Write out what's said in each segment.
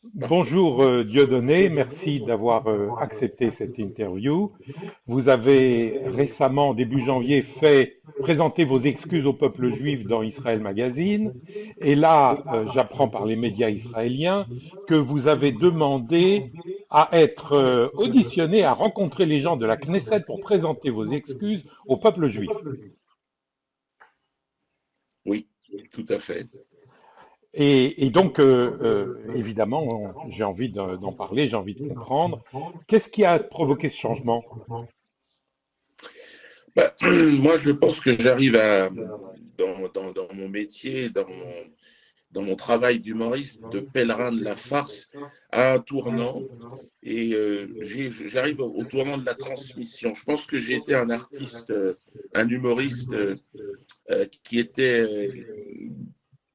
Bonjour Dieudonné, merci d'avoir accepté cette interview. Vous avez récemment, début janvier, fait présenter vos excuses au peuple juif dans Israël Magazine. Et là, j'apprends par les médias israéliens que vous avez demandé à être auditionné, à rencontrer les gens de la Knesset pour présenter vos excuses au peuple juif. Oui, tout à fait. Et donc, évidemment, j'ai envie d'en parler, j'ai envie de comprendre. Qu'est-ce qui a provoqué ce changement? Moi, je pense que j'arrive dans mon métier, dans mon travail d'humoriste, de pèlerin de la farce, à un tournant. Et j'arrive au tournant de la transmission. Je pense que j'ai été un artiste, un humoriste qui était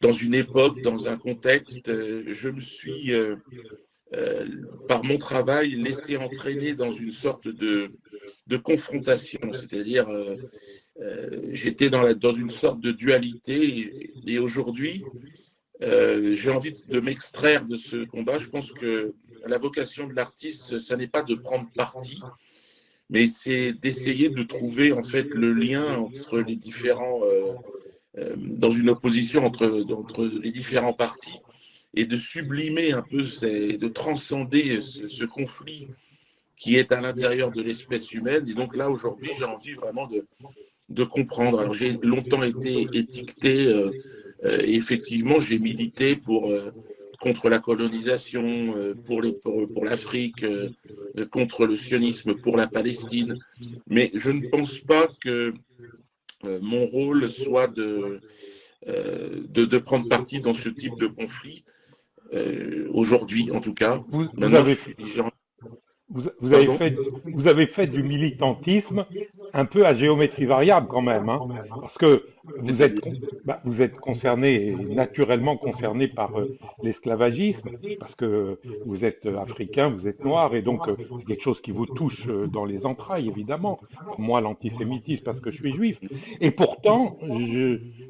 dans une époque, dans un contexte. Je me suis euh, par mon travail, laissé entraîner dans une sorte de confrontation, c'est-à-dire j'étais dans une sorte de dualité et aujourd'hui, j'ai envie de m'extraire de ce combat. Je pense que la vocation de l'artiste, ça n'est pas de prendre parti, mais c'est d'essayer de trouver en fait le lien entre les différents, dans une opposition entre les différents partis et de sublimer un peu, de transcender ce conflit qui est à l'intérieur de l'espèce humaine. Et donc là, aujourd'hui, j'ai envie vraiment de comprendre. Alors, j'ai longtemps été étiqueté, et effectivement, j'ai milité contre la colonisation, pour l'Afrique, contre le sionisme, pour la Palestine. Mais je ne pense pas que mon rôle soit de prendre parti dans ce type de conflit, aujourd'hui en tout cas. Vous Maintenant, avez, vous avez pardon. fait, vous avez fait du militantisme un peu à géométrie variable quand même, hein, parce que C'est-à-dire. vous êtes concerné, naturellement concerné par l'esclavagisme, parce que vous êtes africain, vous êtes noir, et donc c'est quelque chose qui vous touche dans les entrailles, évidemment, comme moi l'antisémitisme, parce que je suis juif. Et pourtant,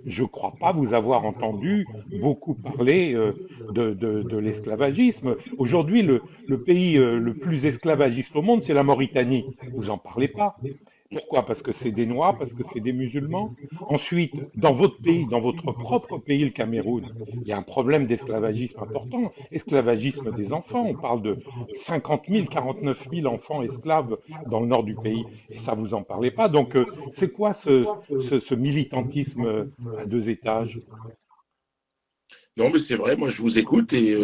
je crois pas vous avoir entendu beaucoup parler de l'esclavagisme. Aujourd'hui, le pays le plus esclavagiste au monde, c'est la Mauritanie. Vous en parlez pas. Pourquoi? Parce que c'est des Noirs, parce que c'est des musulmans. Ensuite, dans votre pays, dans votre propre pays, le Cameroun, il y a un problème d'esclavagisme important. Esclavagisme des enfants. On parle de 50 000, 49 000 enfants esclaves dans le nord du pays. Et ça, vous en parlez pas. Donc, c'est quoi ce militantisme à deux étages? Non, mais c'est vrai, moi je vous écoute et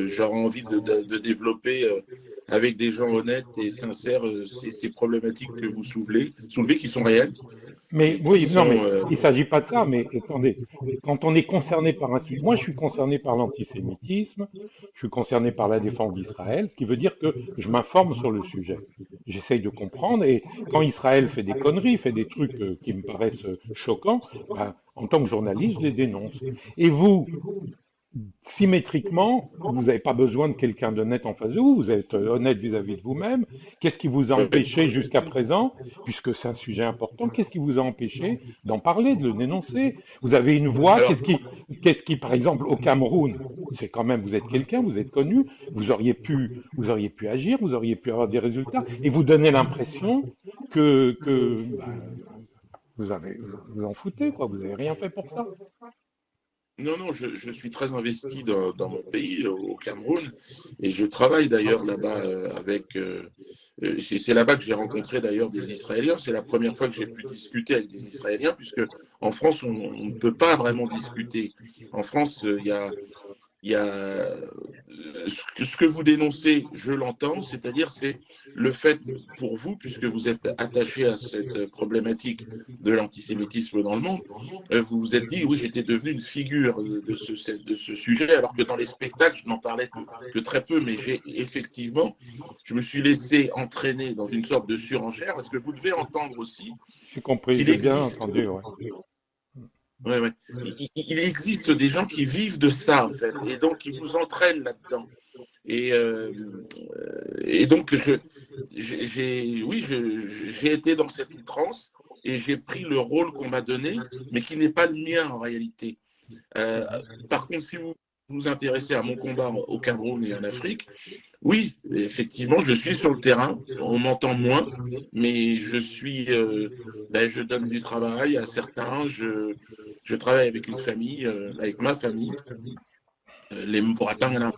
j'aurais envie de développer avec des gens honnêtes et sincères ces problématiques que vous soulevez qui sont réelles Mais et qui oui, non, sont. mais il ne s'agit pas de ça, mais attendez, quand on est concerné par un sujet, moi je suis concerné par l'antisémitisme, je suis concerné par la défense d'Israël, ce qui veut dire que je m'informe sur le sujet. J'essaye de comprendre, et quand Israël fait des conneries, fait des trucs qui me paraissent choquants, ben, en tant que journaliste, je les dénonce. Et vous, symétriquement, vous n'avez pas besoin de quelqu'un d'honnête en face de vous, vous êtes honnête vis-à-vis de vous-même. Qu'est-ce qui vous a Ouais. empêché jusqu'à présent, puisque c'est un sujet important, qu'est-ce qui vous a empêché d'en parler, de le dénoncer? Vous avez une voix, Alors, par exemple, au Cameroun, c'est quand même, vous êtes quelqu'un, vous êtes connu, vous auriez pu agir, vous auriez pu avoir des résultats, et vous donnez l'impression que vous avez, vous en foutez, quoi, vous n'avez rien fait pour ça. non, non, je suis très investi dans mon pays, au Cameroun, et je travaille d'ailleurs là-bas avec. C'est là-bas que j'ai rencontré d'ailleurs des Israéliens. C'est la première fois que j'ai pu discuter avec des Israéliens, puisque en France, on ne peut pas vraiment discuter. En France, il y a ce que vous dénoncez, je l'entends, c'est-à-dire c'est le fait pour vous, puisque vous êtes attaché à cette problématique de l'antisémitisme dans le monde, vous vous êtes dit, oui, j'étais devenu une figure de ce sujet, alors que dans les spectacles, je n'en parlais que très peu, mais j'ai effectivement, je me suis laissé entraîner dans une sorte de surenchère, parce que vous devez entendre aussi J'ai compris, qu'il j'ai bien existe. entendu, ouais. Ouais, ouais. Il existe des gens qui vivent de ça, en fait, et donc qui vous entraînent là-dedans. Et donc, oui, j'ai été dans cette outrance et j'ai pris le rôle qu'on m'a donné, mais qui n'est pas le mien en réalité. Euh, Par contre, si vous vous intéressez à mon combat au Cameroun et en Afrique, oui, effectivement, je suis sur le terrain. On m'entend moins, mais je donne du travail à certains. Je travaille avec une famille, avec ma famille, les Mporatangana,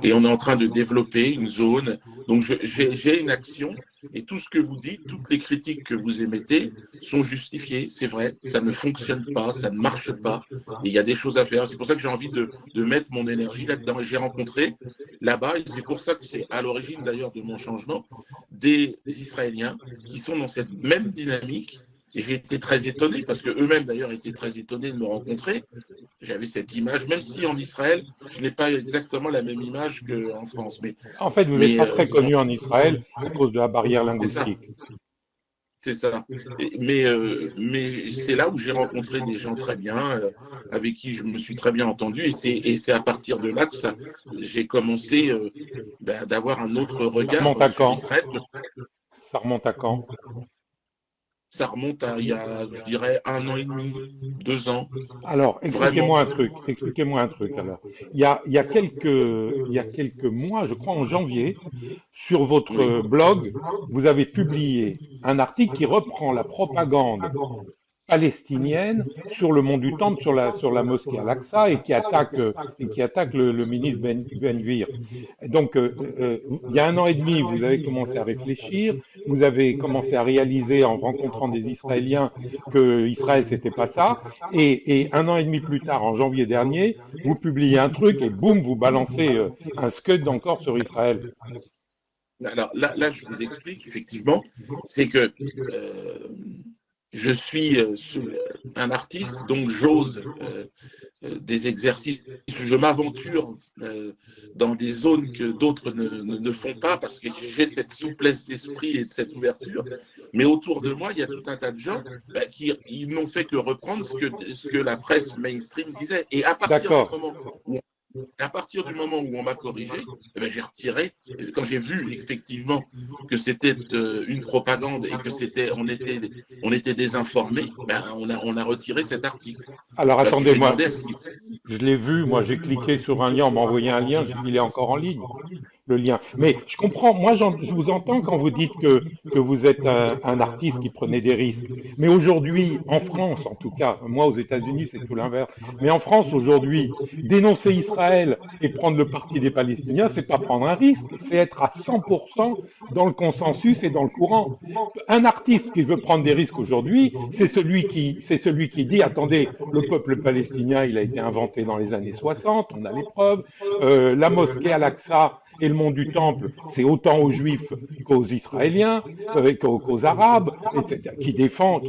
et on est en train de développer une zone. Donc, j'ai une action, et tout ce que vous dites, toutes les critiques que vous émettez sont justifiées. C'est vrai, ça ne fonctionne pas, ça ne marche pas, et il y a des choses à faire. C'est pour ça que j'ai envie de mettre mon énergie là-dedans. Et j'ai rencontré là-bas, et c'est pour ça que c'est à l'origine d'ailleurs de mon changement, des Israéliens qui sont dans cette même dynamique. Et j'ai été très étonné, parce qu'eux-mêmes d'ailleurs étaient très étonnés de me rencontrer. J'avais cette image, même si en Israël, je n'ai pas exactement la même image qu'en France. En fait, vous n'êtes Mais pas très connu en Israël à cause de la barrière c'est ça, linguistique. c'est ça. Mais c'est là où j'ai rencontré des gens très bien, avec qui je me suis très bien entendu. Et c'est à partir de là que j'ai commencé d'avoir un autre Ça remonte regard à sur quand? Israël. Ça remonte à quand? Ça remonte à il y a, je dirais, 1 an et demi, 2 ans, Alors, vraiment. expliquez-moi un truc alors. Il y a quelques mois, je crois en janvier, sur Oui, votre blog, vous avez publié un article qui reprend la propagande palestinienne sur le mont du Temple, sur la mosquée Al-Aqsa et qui attaque le ministre Ben Gvir. Donc, il y a un an et demi, vous avez commencé à réfléchir, vous avez commencé à réaliser en rencontrant des Israéliens que Israël c'était pas ça, et un an et demi plus tard, en janvier dernier, vous publiez un truc et boum, vous balancez un scud encore sur Israël. alors là, je vous explique, effectivement, c'est que euh, je suis un artiste, donc j'ose des exercices, je m'aventure dans des zones que d'autres ne font pas, parce que j'ai cette souplesse d'esprit et cette ouverture. Mais autour de moi, il y a tout un tas de gens qui ils n'ont fait que reprendre ce que la presse mainstream disait. Et D'accord. à partir du moment où on m'a corrigé, j'ai retiré. Quand j'ai vu effectivement que c'était une propagande et que on était désinformés, on a retiré cet article. Alors Parce que attendez, j'ai moi, demandé à ce qu'il. je l'ai vu, moi j'ai cliqué sur un lien, on m'a envoyé un lien, j'ai dit il est encore en ligne, le lien. Mais je comprends, moi je vous entends quand vous dites que vous êtes un artiste qui prenait des risques. Mais aujourd'hui, en France en tout cas, moi aux États-Unis c'est tout l'inverse, mais en France aujourd'hui, dénoncer Israël et prendre le parti des Palestiniens, c'est pas prendre un risque, c'est être à 100% dans le consensus et dans le courant. Un artiste qui veut prendre des risques aujourd'hui, c'est celui qui dit attendez, le peuple palestinien, il a été inventé dans les années 60, on a les preuves. La mosquée Al-Aqsa et le mont du Temple, c'est autant aux Juifs qu'aux Israéliens, qu'aux Arabes, etc., qui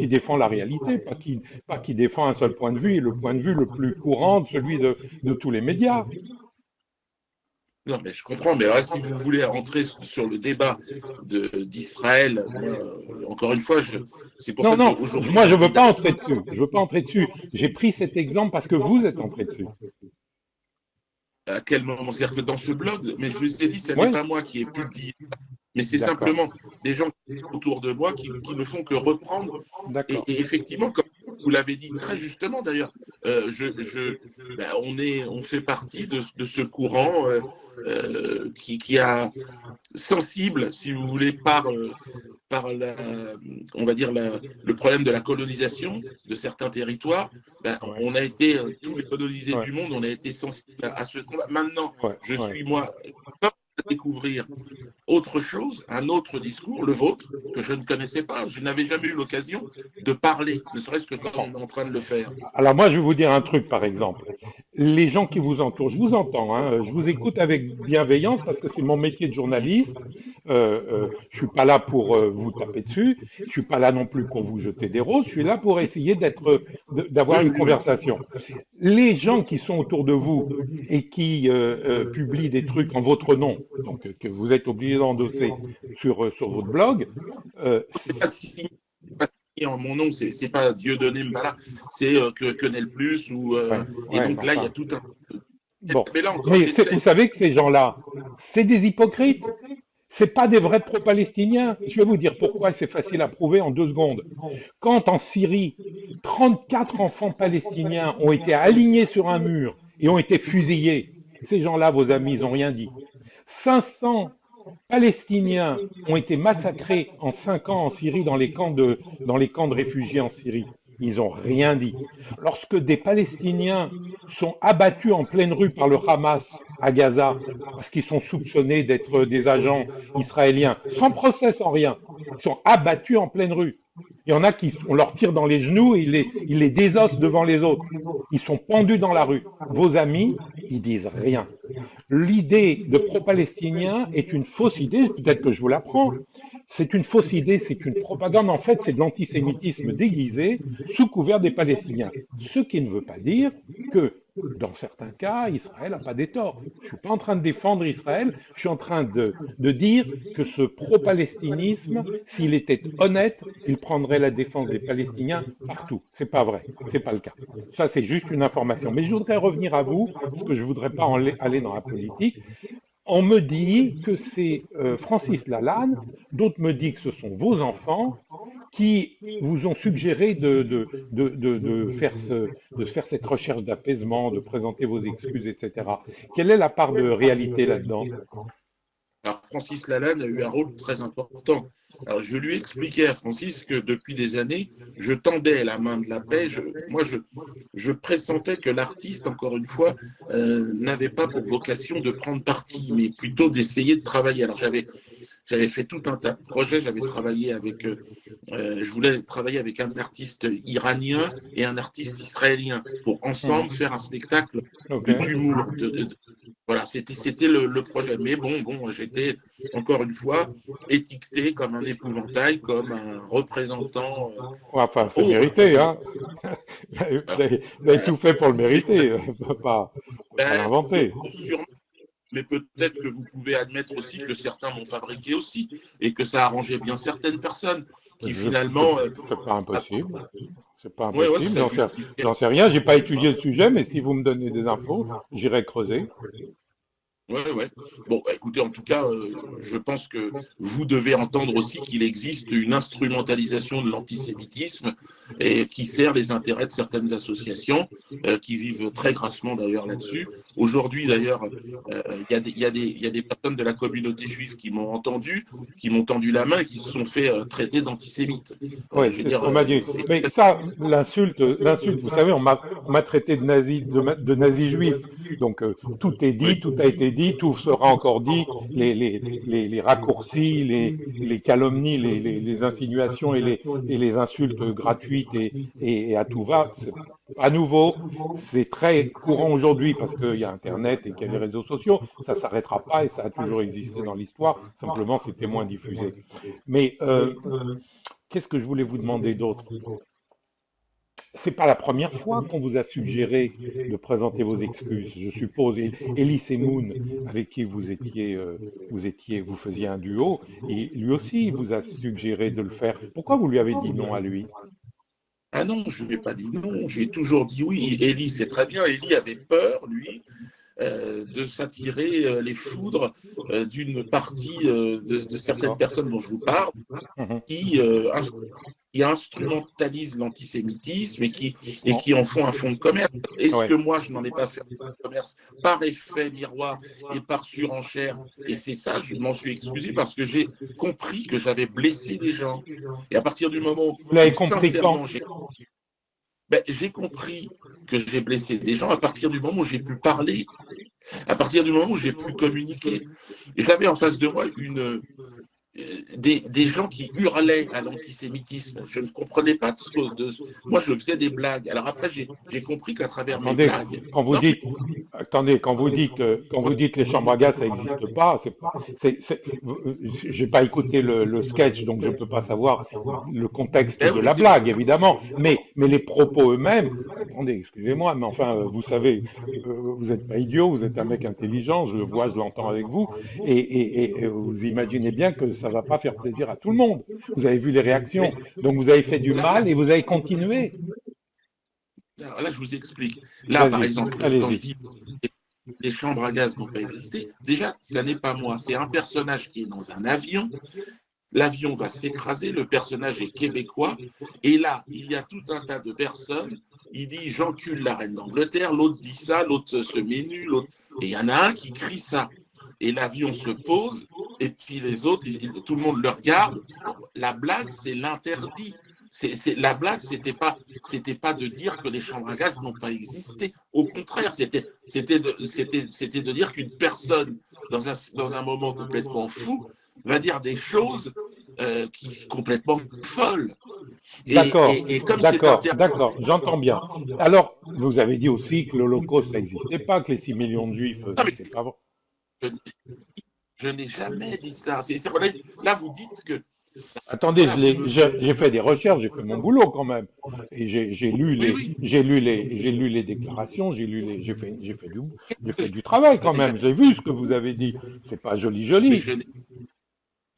défend la réalité, pas qui défend un seul point de vue, et le point de vue le plus courant, celui de tous les médias. Non, mais je comprends. Mais alors, là, si vous voulez rentrer sur le débat d'Israël, moi, encore une fois, c'est pour Non, ça non, qu'aujourd'hui, moi j'ai je envie veux pas d'aller. entrer dessus. Je veux pas entrer dessus. J'ai pris cet exemple parce que vous êtes entré dessus. À quel moment? C'est-à-dire que dans ce blog, mais je vous ai dit, ce n'est Oui, pas moi qui ai publié, mais c'est d'accord, simplement des gens autour de moi qui ne font que reprendre. Et, d'accord. et effectivement, comme vous l'avez dit très justement d'ailleurs, on fait partie de ce courant qui a sensible, si vous voulez, par on va dire le problème de la colonisation de certains territoires. Ouais, On a été, tous les colonisés ouais, du monde, on a été sensibles à ce combat. Maintenant, ouais, je ouais. suis moi à découvrir autre chose, un autre discours, le vôtre, que je ne connaissais pas. Je n'avais jamais eu l'occasion de parler, ne serait-ce que comme Bon. on est en train de le faire. Alors moi, je vais vous dire un truc, par exemple. Les gens qui vous entourent, je vous entends, hein, je vous écoute avec bienveillance parce que c'est mon métier de journaliste. Je suis pas là pour vous taper dessus. Je suis pas là non plus pour vous jeter des roses. Je suis là pour essayer d'avoir Oui, une oui, oui. conversation. Les gens qui sont autour de vous et qui publient des trucs en votre nom, donc que vous êtes obligé d'endosser sur votre blog, C'est pas signé, pas signé en mon nom, c'est pas Dieudonné Mbala, c'est Quenel Plus ouais, et ouais, donc là il y a enfin, tout un. bon. Mais là encore, Mais vous j'essaie. savez que ces gens-là, c'est des hypocrites. C'est pas des vrais pro-palestiniens. Je vais vous dire pourquoi, c'est facile à prouver en 2 secondes. Quand en Syrie, 34 enfants palestiniens ont été alignés sur un mur et ont été fusillés. Ces gens-là, vos amis, ils n'ont rien dit. 500 Palestiniens ont été massacrés en 5 ans en Syrie dans les camps de réfugiés en Syrie. Ils n'ont rien dit. Lorsque des Palestiniens sont abattus en pleine rue par le Hamas à Gaza, parce qu'ils sont soupçonnés d'être des agents israéliens, sans procès, sans rien, ils sont abattus en pleine rue. Il y en a qui, on leur tire dans les genoux et ils les désossent devant les autres. Ils sont pendus dans la rue. Vos amis, ils disent rien. L'idée de pro-palestinien est une fausse idée, peut-être que je vous l'apprends. C'est une fausse idée, c'est une propagande. En fait, c'est de l'antisémitisme déguisé sous couvert des Palestiniens. Ce qui ne veut pas dire que, dans certains cas, Israël n'a pas des torts. Je ne suis pas en train de défendre Israël, je suis en train de dire que ce pro-palestinisme, s'il était honnête, il prendrait la défense des Palestiniens partout. C'est pas vrai, c'est pas le cas. Ça, c'est juste une information. Mais je voudrais revenir à vous, parce que je voudrais pas aller dans la politique. On me dit que c'est Francis Lalanne, d'autres me disent que ce sont vos enfants qui vous ont suggéré de faire cette recherche d'apaisement, de présenter vos excuses, etc. Quelle est la part de réalité là-dedans? Alors, Francis Lalanne a eu un rôle très important. Alors, je lui expliquais à Francis que depuis des années, je tendais la main de la paix. Je pressentais que l'artiste, encore une fois, n'avait pas pour vocation de prendre parti, mais plutôt d'essayer de travailler. Alors, j'avais fait tout un tas de projets. J'avais travaillé avec, je voulais travailler avec un artiste iranien et un artiste israélien pour ensemble faire un spectacle d'humour. Voilà, c'était le projet. Mais bon, j'étais encore une fois étiqueté comme un épouvantail, comme un représentant. Enfin, c'est mérité, hein. Vous avez tout fait pour le mériter, pas l'inventer. Sûrement. Mais peut-être que vous pouvez admettre aussi que certains m'ont fabriqué aussi et que ça arrangeait bien certaines personnes qui finalement. C'est pas impossible. C'est pas impossible. J'en sais rien. J'ai pas étudié le sujet, mais si vous me donnez des infos, j'irai creuser. Oui. Bon, écoutez, en tout cas, je pense que vous devez entendre aussi qu'il existe une instrumentalisation de l'antisémitisme et qui sert les intérêts de certaines associations qui vivent très grassement d'ailleurs là-dessus. Aujourd'hui, d'ailleurs, il y a des personnes de la communauté juive qui m'ont tendu la main et qui se sont fait traiter d'antisémites. Oui, c'est ce qu'on m'a dit. Mais ça, l'insulte, vous savez, on m'a traité de nazi juif. Donc, tout est dit, tout a été dit, tout sera encore dit, les raccourcis, les calomnies, les insinuations et les insultes gratuites et à tout va. À nouveau, c'est très courant aujourd'hui parce qu'il y a Internet et qu'il y a les réseaux sociaux. Ça ne s'arrêtera pas et ça a toujours existé dans l'histoire. Simplement, c'était moins diffusé. Mais qu'est-ce que je voulais vous demander d'autre? C'est pas la première fois qu'on vous a suggéré de présenter vos excuses, je suppose. Elie Moon, avec qui vous faisiez un duo, et lui aussi vous a suggéré de le faire. Pourquoi vous lui avez dit non à lui? Ah non, je ne lui ai pas dit non, j'ai toujours dit oui. Elie, c'est très bien. Elie avait peur, lui, de s'attirer les foudres d'une partie de certaines personnes dont je vous parle, qui instrumentalisent l'antisémitisme et qui en font un fonds de commerce. Est-ce que moi, je n'en ai pas fait un fonds de commerce par effet miroir et par surenchère? Et c'est ça, je m'en suis excusé parce que j'ai compris que j'avais blessé les gens. Et à partir du moment où, sincèrement, j'ai compris que j'ai blessé des gens à partir du moment où j'ai pu parler, à partir du moment où j'ai pu communiquer. Et j'avais en face de moi des gens qui hurlaient à l'antisémitisme. Je ne comprenais pas moi, je faisais des blagues. Alors après, j'ai compris qu'à travers mes blagues... Quand vous dites les chambres à gaz, ça n'existe pas, j'ai pas écouté le sketch, donc je ne peux pas savoir le contexte de la blague, évidemment. Mais les propos eux-mêmes, attendez, excusez-moi, mais enfin, vous savez, vous n'êtes pas idiot, vous êtes un mec intelligent, je le vois, je l'entends avec vous, et vous imaginez bien que ça ne va pas faire plaisir à tout le monde. Vous avez vu les réactions, donc vous avez fait du mal et vous avez continué. Alors là, je vous explique. Là, par exemple, quand je dis les chambres à gaz n'ont pas existé, déjà, ça n'est pas moi. C'est un personnage qui est dans un avion. L'avion va s'écraser, le personnage est québécois, et là, il y a tout un tas de personnes il dit j'encule la reine d'Angleterre, l'autre dit ça, l'autre se met nu, l'autre... Et il y en a un qui crie ça. Et l'avion se pose, et puis les autres, tout le monde le regarde. La blague, c'est l'interdit. La blague, c'était pas de dire que les chambres à gaz n'ont pas existé. Au contraire, c'était de dire qu'une personne, dans un moment complètement fou, va dire des choses qui sont complètement folles. D'accord, Et comme d'accord, j'entends bien. Alors, vous avez dit aussi que l'Holocauste, ça n'existait pas, que les 6 millions de Juifs, non, mais c'était pas vrai. je n'ai jamais dit ça. Là, vous dites que... Attendez, Voilà, j'ai fait des recherches, j'ai fait mon boulot quand même. Et oui, oui. j'ai lu les déclarations, j'ai fait du travail quand Mais même. J'ai vu ce que vous avez dit. C'est pas joli, mais joli. je,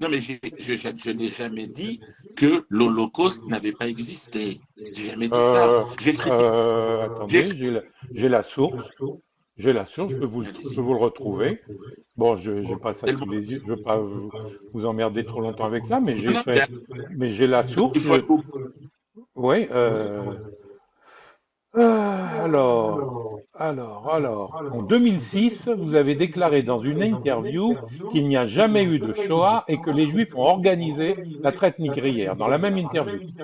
non, mais je n'ai jamais dit que l'Holocauste n'avait pas existé. J'ai jamais dit ça. Euh, J'ai critiqué. J'ai attendez, j'ai la source. J'ai la source, je peux Allez-y. vous le retrouver. Bon, je n'ai pas ça sous Tellement- les yeux, je ne veux pas vous emmerder trop longtemps avec ça, mais Non, non, mais j'ai la source. il faut être Oui, en 2006, vous avez déclaré dans une interview qu'il n'y a jamais eu de Shoah et que les Juifs ont organisé la traite négrière, dans la même interview. T'as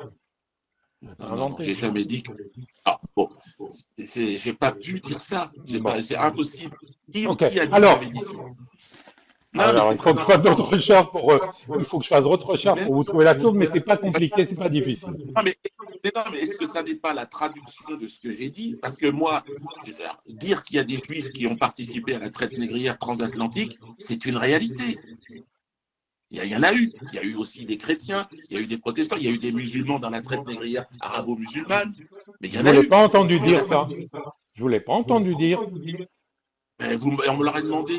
Non, non, non, inventé. j'ai jamais dit que. Ah, bon, j'ai pas pu dire ça. Bon, C'est impossible. ok. Qui a dit que Alors, j'avais dit ça? Non, mais alors, c'est il faut très que je fasse d'autres important. recherches il faut que je fasse d'autres recherches Mais, pour vous trouver la source, mais c'est pas compliqué, c'est pas difficile. non, mais est-ce que ça n'est pas la traduction de ce que j'ai dit? Parce que moi, dire qu'il y a des Juifs qui ont participé à la traite négrière transatlantique, c'est une réalité. Il y en a eu. Il y a eu aussi des chrétiens, il y a eu des protestants, il y a eu des musulmans dans la traite négrière arabo-musulmane, mais il y Je en vous a l'ai eu. pas entendu dire ça. Je vous l'ai pas entendu dire. Ben, on me l'aurait demandé.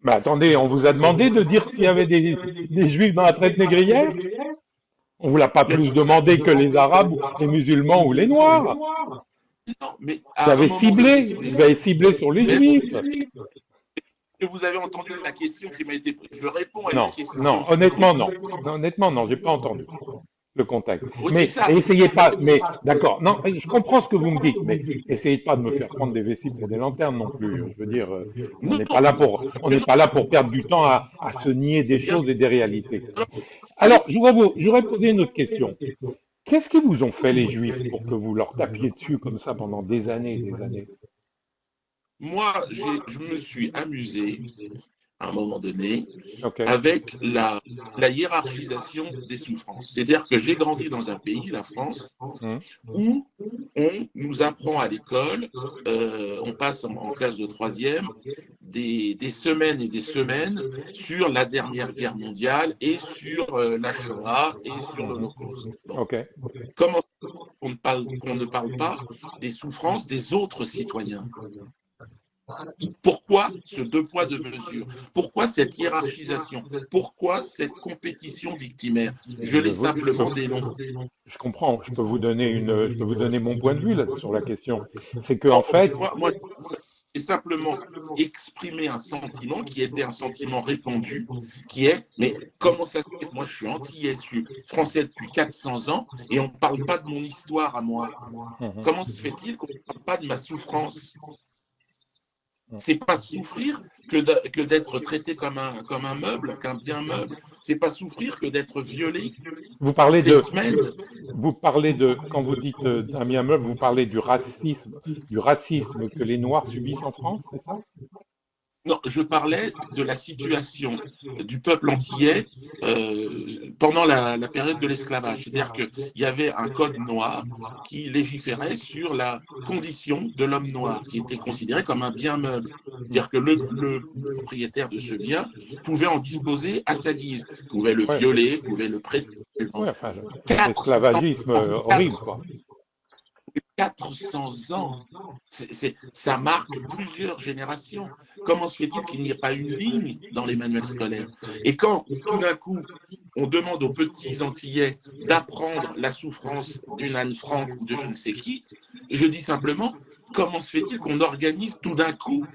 Mais attendez, on vous a demandé de dire s'il y avait des Juifs dans la traite négrière? On vous l'a pas Mais, plus demandé que les Arabes, les musulmans ou les Noirs. non, mais à un moment donné, sur les Vous avez ciblé sur les mais Juifs. que vous avez entendu la question qui m'a été posée. Je réponds à une Non, question non, qui m'a été honnêtement, non. posée. Non, honnêtement, non, j'ai pas entendu le contact. Oui, c'est Mais ça. essayez pas, mais d'accord, non, je comprends ce que vous me dites, mais essayez pas de me faire prendre des vessies pour des lanternes non plus. Je veux dire, Non, on mais n'est non, pas là pour perdre du temps à se nier des bien choses et des réalités. sûr. Alors, j'aurais posé une autre question. Qu'est-ce qu'ils vous ont fait les Juifs pour que vous leur tapiez dessus comme ça pendant des années et des années? Moi, je me suis amusé à un moment donné Ok. avec la hiérarchisation des souffrances. C'est-à-dire que j'ai grandi dans un pays, la France, Hmm. où on nous apprend à l'école, on passe en classe de troisième, des semaines et des semaines sur la dernière guerre mondiale et sur la Shoah et sur Mhm. l'Holocauste. Bon. Ok. Comment qu'on ne parle pas des souffrances des autres citoyens? Pourquoi ce deux poids, deux mesures? Pourquoi cette hiérarchisation? Pourquoi cette compétition victimaire? Je l'ai simplement dénoncé. Je comprends. Je peux vous donner mon point de vue là, sur la question. C'est que en Non, fait, moi j'ai simplement exprimé un sentiment qui était un sentiment répandu, qui est, mais comment ça se fait que moi je suis antillais, je suis français depuis 400 ans et on ne parle pas de mon histoire à moi? Mhm. Comment se fait-il qu'on ne parle pas de ma souffrance? C'est pas souffrir que d'être traité comme un meuble, qu'un bien meuble. C'est pas souffrir que d'être violé vous parlez toutes les de, semaines. quand vous dites d'un bien meuble, vous parlez du racisme que les Noirs subissent en France, c'est ça? Non, je parlais de la situation du peuple antillais pendant la période de l'esclavage. C'est-à-dire qu'il y avait un code noir qui légiférait sur la condition de l'homme noir, qui était considéré comme un bien meuble. C'est-à-dire que le propriétaire de ce bien pouvait en disposer à sa guise, pouvait le Ouais, violer, pouvait le prêter. ouais, enfin, 400 l'esclavagisme ans, horrible, quoi. 400 ans, ça marque plusieurs générations. Comment se fait-il qu'il n'y ait pas une ligne dans les manuels scolaires? Et quand tout d'un coup, on demande aux petits Antillais d'apprendre la souffrance d'une Anne Frank ou de je ne sais qui, je dis simplement, comment se fait-il qu'on organise tout d'un coup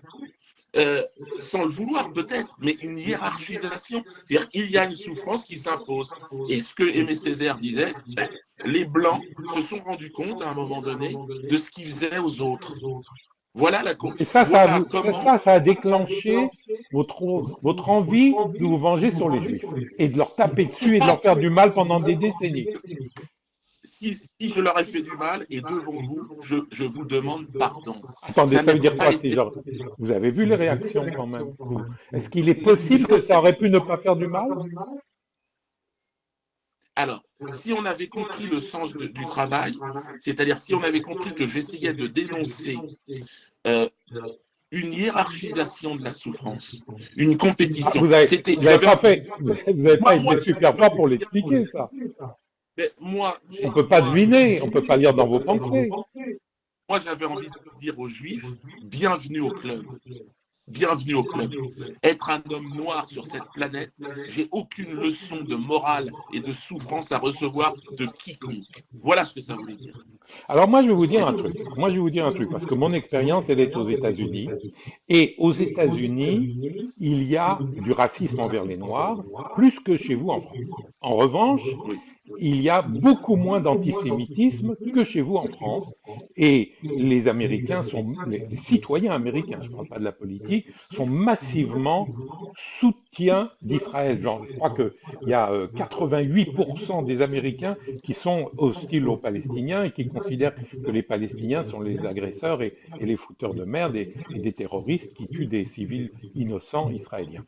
euh, sans le vouloir peut-être, mais une hiérarchisation. C'est-à-dire qu'il y a une souffrance qui s'impose. Et ce que Aimé Césaire disait, les Blancs se sont rendus compte à un moment donné de ce qu'ils faisaient aux autres. Voilà, Et ça, voilà comment. ça a déclenché votre envie de vous venger sur les Juifs et de leur taper dessus et de Pas, leur faire du mal pendant des décennies. si je leur ai fait du mal et devant vous, je vous demande pardon. Attendez, Ça ça n'a veut dire pas quoi si été. genre, vous avez vu les réactions quand même? Est-ce qu'il est possible que ça aurait pu ne pas faire du mal? Alors, si on avait compris le sens du travail, c'est-à-dire si on avait compris que j'essayais de dénoncer euh, une hiérarchisation de la souffrance, une Ah, compétition, vous avez j'avais pas envie. fait, vous avez pas été super fort pour l'expliquer ça. Mais On peut pas deviner, on peut pas lire dans vos pensées. moi, j'avais envie de dire aux Juifs, bienvenue au club. Bienvenue au club. Être un homme noir sur cette planète, j'ai aucune leçon de morale et de souffrance à recevoir de quiconque. Voilà ce que ça voulait dire. Alors moi je vais vous dire un truc. Moi je vais vous dire un truc parce que mon expérience elle est aux États-Unis et aux États-Unis il y a du racisme envers les Noirs plus que chez vous en France. En revanche, Oui. il y a beaucoup moins d'antisémitisme que chez vous en France. Et les Américains les citoyens américains, je ne parle pas de la politique, sont massivement soutiens d'Israël. Genre, je crois qu'il y a 88% des Américains qui sont hostiles aux Palestiniens et qui considèrent que les Palestiniens sont les agresseurs et les fouteurs de merde et des terroristes qui tuent des civils innocents israéliens.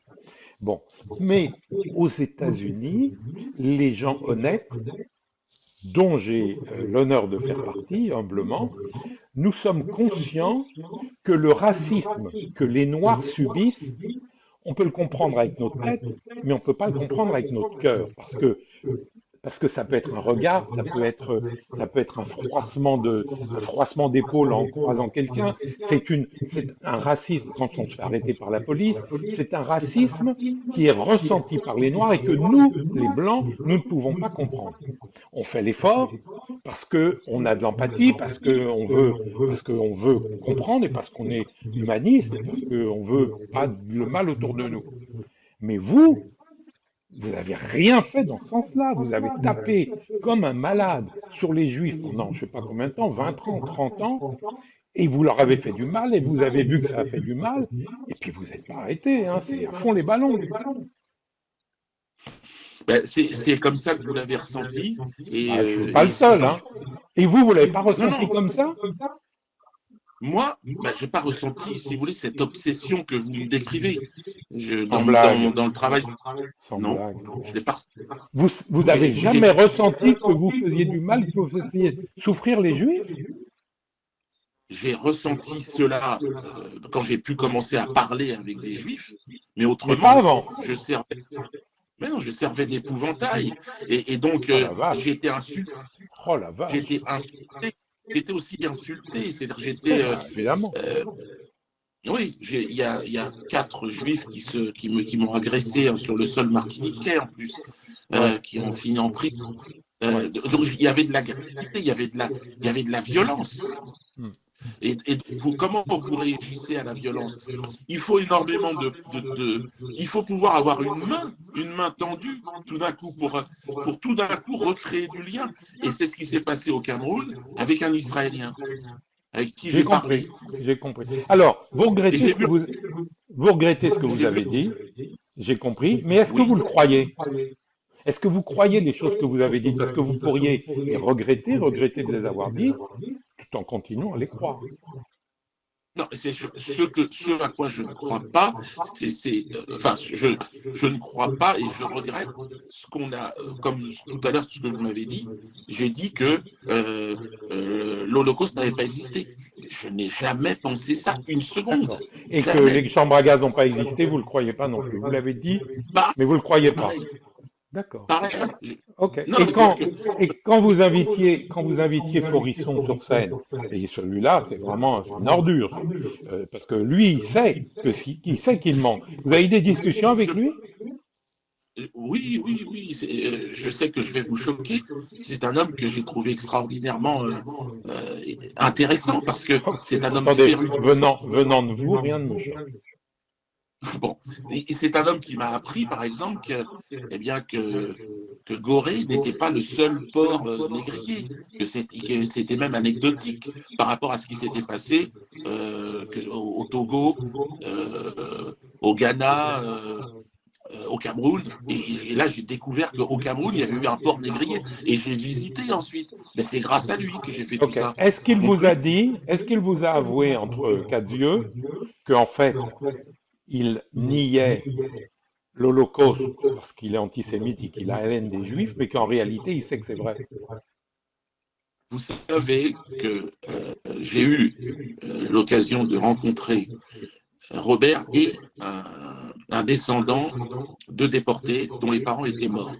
Bon, mais aux États-Unis, les gens honnêtes, dont j'ai l'honneur de faire partie, humblement, nous sommes conscients que le racisme que les Noirs subissent, on peut le comprendre avec notre tête, mais on ne peut pas le comprendre avec notre cœur, parce que ça peut être un regard, ça peut être un froissement d'épaule en croisant quelqu'un. C'est un racisme quand on se fait arrêter par la police. C'est un racisme qui est ressenti par les Noirs et que nous, les Blancs, nous ne pouvons pas comprendre. On fait l'effort parce que on a de l'empathie, parce qu'on veut comprendre et parce qu'on est humaniste et parce qu'on veut pas le mal autour de nous. Mais vous n'avez rien fait dans ce sens-là. Vous avez tapé comme un malade sur les Juifs pendant je ne sais pas combien de temps, 20 ans, 30 ans, et vous leur avez fait du mal, et vous avez vu que ça a fait du mal, et puis vous n'êtes pas arrêté, hein, c'est à fond les ballons. Ben, c'est comme ça que vous l'avez ressenti. Ah, je ne suis pas le seul. Hein. Et vous ne l'avez pas ressenti comme ça? Moi, ben, je n'ai pas ressenti, si vous voulez, cette obsession que vous me décrivez dans le travail. Sans Non, blague. je l'ai pas. Vous n'avez jamais ressenti que vous faisiez du mal, que vous faisiez souffrir les Juifs? J'ai ressenti cela quand j'ai pu commencer à parler avec des Juifs, mais Mais pas autrement, avant. je servais, mais non, je servais d'épouvantail. Et donc, Oh la vache. j'ai été insulté. Oh la vache. J'étais insulté. J'étais aussi insulté. C'est-à-dire, j'étais. Bah, évidemment. Oui, il y a 4 Juifs qui m'ont agressé sur le sol martiniquais en plus, Ouais. qui ont fini en prison. Ouais. Donc, il y avait de l'agressivité, il y avait de la violence. Hmm. Et comment vous réagissez à la violence? Il faut énormément il faut pouvoir avoir une main tendue tout d'un coup pour tout d'un coup recréer du lien. Et c'est ce qui s'est passé au Cameroun avec un Israélien avec qui j'ai parlé. J'ai compris. Alors, Et j'ai vu. vous regrettez ce que vous J'ai vu. avez dit, j'ai compris, mais est-ce que Oui. vous le croyez? Est-ce que vous croyez les choses que vous avez dites? Parce que vous pourriez les regretter de les avoir dites, tout en continuant à les croire. Non, c'est ce à quoi je ne crois pas, enfin, je ne crois pas et je regrette ce qu'on a, comme tout à l'heure, ce que vous m'avez dit, j'ai dit que l'Holocauste n'avait pas existé. Je n'ai jamais pensé ça une seconde. Et jamais. Que les chambres à gaz n'ont pas existé, vous ne le croyez pas non plus. Vous l'avez dit, mais vous ne le croyez pas. Pareil. D'accord. Pareil. Ok. Non, Et quand vous invitiez Forisson sur scène, et celui-là, c'est vraiment une ordure, parce que lui, il sait qu'il ment. Vous avez eu des discussions avec lui? Oui. Je sais que je vais vous choquer. C'est un homme que j'ai trouvé extraordinairement intéressant parce que c'est un homme Attendez, féru. venant de vous, rien ne me choque. Bon, et c'est un homme qui m'a appris, par exemple, eh bien, que Gorée n'était pas le seul port négrier, que c'était même anecdotique par rapport à ce qui s'était passé au Togo, au Ghana, au Cameroun. Et là, j'ai découvert qu'au Cameroun, il y avait eu un port négrier. Et j'ai visité ensuite. Mais c'est grâce à lui que j'ai fait tout Ok. ça. Donc, Est-ce qu'il vous a avoué entre quatre yeux qu'en fait, il niait l'Holocauste parce qu'il est antisémite et qu'il a haine des Juifs, mais qu'en réalité, il sait que c'est vrai? vous savez que j'ai eu l'occasion de rencontrer Robert et un descendant de déportés dont les parents étaient morts.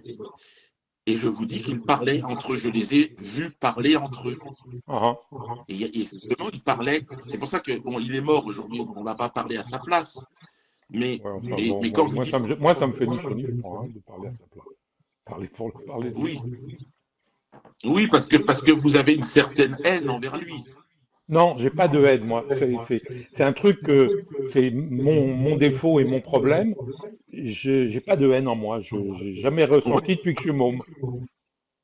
Et je vous dis qu'ils parlaient entre eux. Je les ai vus parler entre eux. Ah, Et simplement, ils parlaient. C'est pour ça que bon, il est mort aujourd'hui. On ne va pas parler à sa place. Mais, ouais, enfin mais, bon, mais quand vous dites moi, ça me fait ni chaud ni froid hein, de parler à sa place. Parler pour parler des oui, gens. oui, parce que vous avez une certaine haine envers lui. Non, j'ai pas de haine, moi. C'est un truc que c'est mon défaut et mon problème. J'ai pas de haine en moi. Je j'ai jamais Oui. ressenti depuis que je suis môme.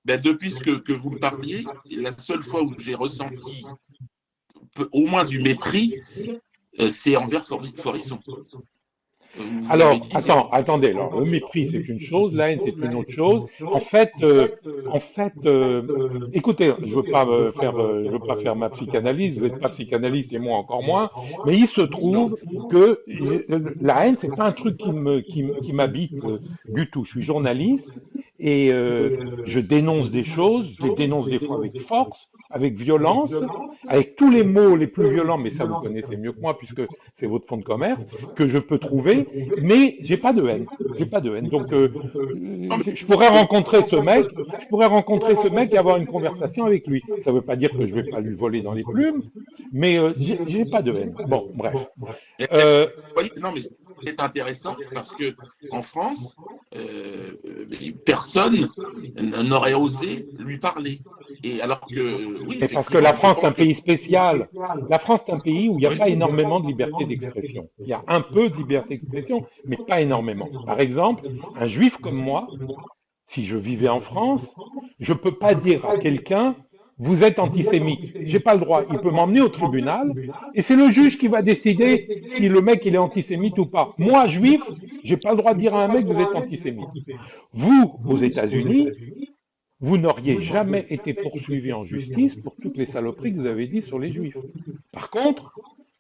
Ben, depuis que vous me parliez, la seule fois où j'ai ressenti au moins du mépris, c'est envers Forisson. Vous avez Alors, dit, c'est attendez. Alors, le mépris, c'est une chose, la haine, c'est une autre chose. En fait, écoutez, je veux pas faire ma psychanalyse. Vous n'êtes pas psychanalyste et moi encore moins. Mais il se non. trouve que la haine, c'est pas un truc qui m'habite du tout. Je suis journaliste et je dénonce des choses. Je les dénonce des fois avec force, avec violence, avec tous les mots les plus violents. Mais ça, vous connaissez mieux que moi puisque c'est votre fonds de commerce que je peux trouver, mais j'ai pas de haine. J'ai pas de haine. Donc, Non, je pourrais rencontrer ce mec, et avoir une conversation avec lui. Ça veut pas dire que je vais pas lui voler dans les plumes, mais j'ai pas de haine. Bon, bref. vous Euh, voyez, non, mais c'est intéressant parce que en France, personne n'aurait osé lui parler. Et alors que, oui, mais parce que la effectivement, je France est un pense que pays spécial. La France est un pays où il n'y a oui, pas énormément de liberté d'expression. Il y a un peu de liberté d'expression, mais pas énormément. Par exemple, un juif comme moi, si je vivais en France, je ne peux pas dire à quelqu'un, vous êtes antisémite. J'ai pas le droit. Il peut m'emmener au tribunal et c'est le juge qui va décider si le mec il est antisémite ou pas. Moi, juif, j'ai pas le droit de dire à un mec vous êtes antisémite. Vous, aux États-Unis, vous n'auriez jamais été poursuivi en justice pour toutes les saloperies que vous avez dit sur les juifs. Par contre,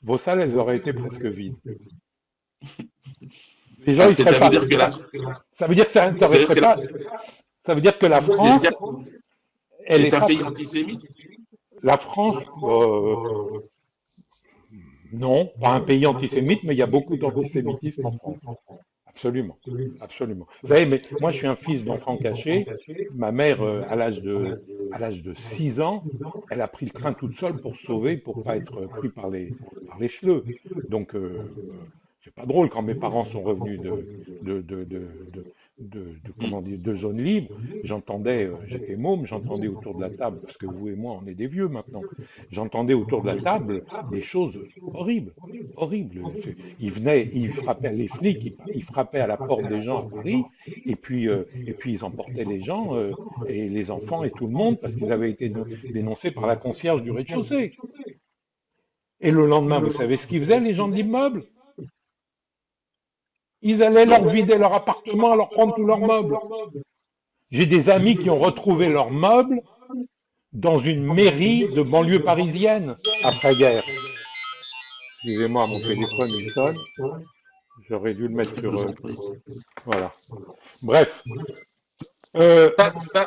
vos salles, elles auraient été presque vides. Les gens, ah, ils seraient ça veut pas. dire que la, Ça veut dire que ça ça veut dire serait que pas. Ça veut dire que la c'est France, elle est un pas. pays antisémite. La France, non, pas un pays antisémite, mais il y a beaucoup d'antisémitisme en France. Absolument, absolument. Vous savez, mais moi, je suis un fils d'enfant caché. Ma mère, à l'âge de 6 ans, elle a pris le train toute seule pour se sauver, pour pas être pris par les chleux. Donc, c'est pas drôle quand mes parents sont revenus de, de, de, de, comment dire, de zone libre. J'entendais, j'étais môme, j'entendais autour de la table, parce que vous et moi, on est des vieux maintenant. J'entendais autour de la table des choses horribles, horribles. Ils venaient, ils frappaient les flics, ils frappaient à la porte des gens à Paris, et puis ils emportaient les gens et les enfants et tout le monde parce qu'ils avaient été dénoncés par la concierge du rez-de-chaussée. Et le lendemain, vous savez ce qu'ils faisaient, les gens de l'immeuble? Ils allaient Non. leur vider leur appartement, leur prendre tous leurs meubles. J'ai des amis qui ont retrouvé leurs meubles dans une mairie de banlieue parisienne après-guerre. Excusez-moi, mon téléphone il sonne. J'aurais dû le mettre Je sur. vous en prie. Voilà. Bref. Euh, Ça,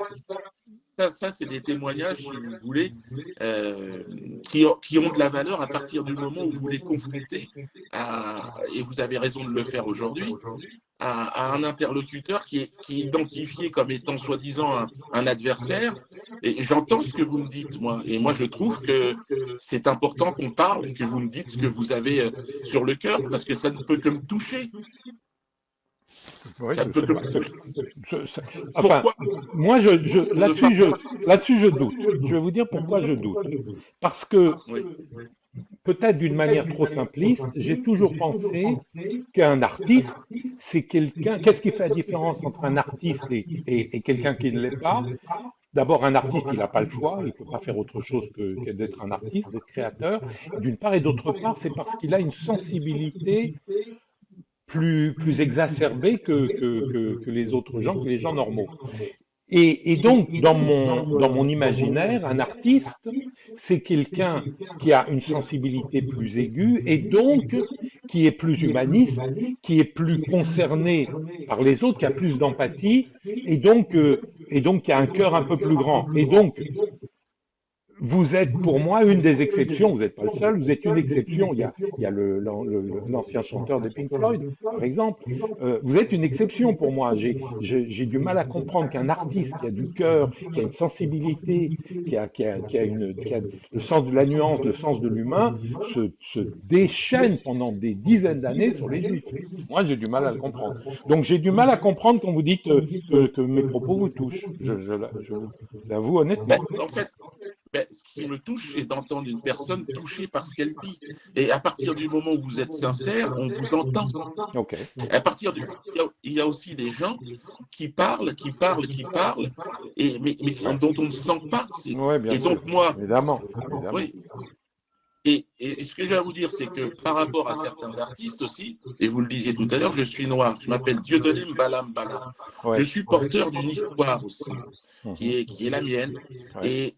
ça, ça, c'est des témoignages, si vous voulez, qui ont de la valeur à partir du moment où vous les confrontez, et vous avez raison de le faire aujourd'hui, à un interlocuteur qui est identifié comme étant soi-disant un adversaire. Et j'entends ce que vous me dites, moi. Et moi, je trouve que c'est important qu'on parle, que vous me dites ce que vous avez sur le cœur, parce que ça ne peut que me toucher. oui, Ça ne peut que me toucher. enfin, Pourquoi moi, ne pas... là-dessus, je doute. Je vais vous dire pourquoi je doute. Parce que Oui, peut-être d'une manière trop simpliste, j'ai toujours pensé qu'un artiste, c'est quelqu'un. Qu'est-ce qui fait la différence entre un artiste et quelqu'un qui ne l'est pas? D'abord, un artiste, il n'a pas le choix, il ne peut pas faire autre chose que d'être un artiste, d'être créateur, d'une part, et d'autre part, c'est parce qu'il a une sensibilité plus exacerbée que les autres gens, que les gens normaux. Et donc, dans mon imaginaire, un artiste, c'est quelqu'un qui a une sensibilité plus aiguë et donc qui est plus humaniste, qui est plus concerné par les autres, qui a plus d'empathie et donc qui a un cœur un peu plus grand. Et donc, vous êtes pour moi une des exceptions, vous n'êtes pas le seul, vous êtes une exception. Il y a l'ancien chanteur de Pink Floyd, par exemple. Vous êtes une exception pour moi. J'ai du mal à comprendre qu'un artiste qui a du cœur, qui a une sensibilité, qui a le sens de la nuance, le sens de l'humain, se déchaîne pendant des dizaines d'années sur les juifs. Moi, j'ai du mal à le comprendre. Donc, j'ai du mal à comprendre quand vous dites que mes propos vous touchent. Je l'avoue honnêtement. En fait, ce qui me touche, c'est d'entendre une personne touchée par ce qu'elle dit. Et à partir du moment où vous êtes sincère, on vous entend. Ok. À partir du, il y a aussi des gens qui parlent, mais dont on ne sent pas. Ouais, bien et sûr. donc moi, Évidemment. oui. Et ce que j'ai à vous dire, c'est que par rapport à certains artistes aussi, et vous le disiez tout à l'heure, je suis noir, je m'appelle Dieudonné Mbalam Balam. Ouais. Je suis porteur d'une histoire aussi, Mhm. qui est la mienne. Ouais.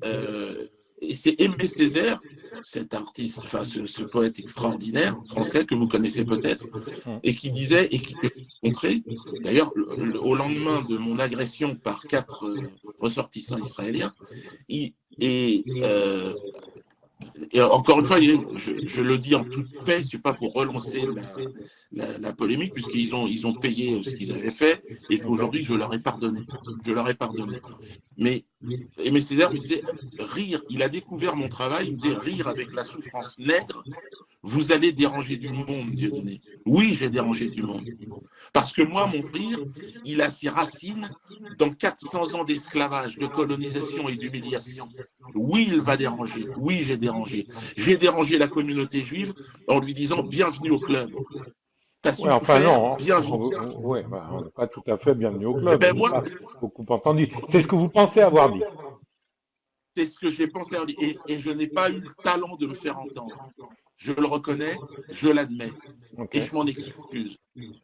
Et c'est Aimé Césaire, cet artiste, enfin ce poète extraordinaire français que vous connaissez peut-être, Mhm. et qui disait, et que j'ai rencontré, d'ailleurs, au lendemain de mon agression par 4 ressortissants israéliens, et encore une fois, je le dis en toute paix, ce n'est pas pour relancer la polémique, puisqu'ils ont payé ce qu'ils avaient fait et qu'aujourd'hui, je leur ai pardonné. Je leur ai pardonné. Mais Aimé Césaire me disait, rire, il a découvert mon travail, il me disait, rire avec la souffrance nègre, vous allez déranger du monde, Dieudonné. Oui, j'ai dérangé du monde. Parce que moi, mon rire, il a ses racines dans 400 ans d'esclavage, de colonisation et d'humiliation. Oui, il va déranger. Oui, j'ai dérangé. J'ai dérangé la communauté juive en lui disant bienvenue au club. T'as Ouais, enfin souffert, non, bienvenue. on n'est pas tout à fait bienvenu au Eh club, ben je n'ai moi, pas beaucoup entendu. C'est ce que vous pensez avoir dit. c'est ce que j'ai pensé et je n'ai pas eu le talent de me faire entendre. Je le reconnais, je l'admets Ok, et je m'en excuse.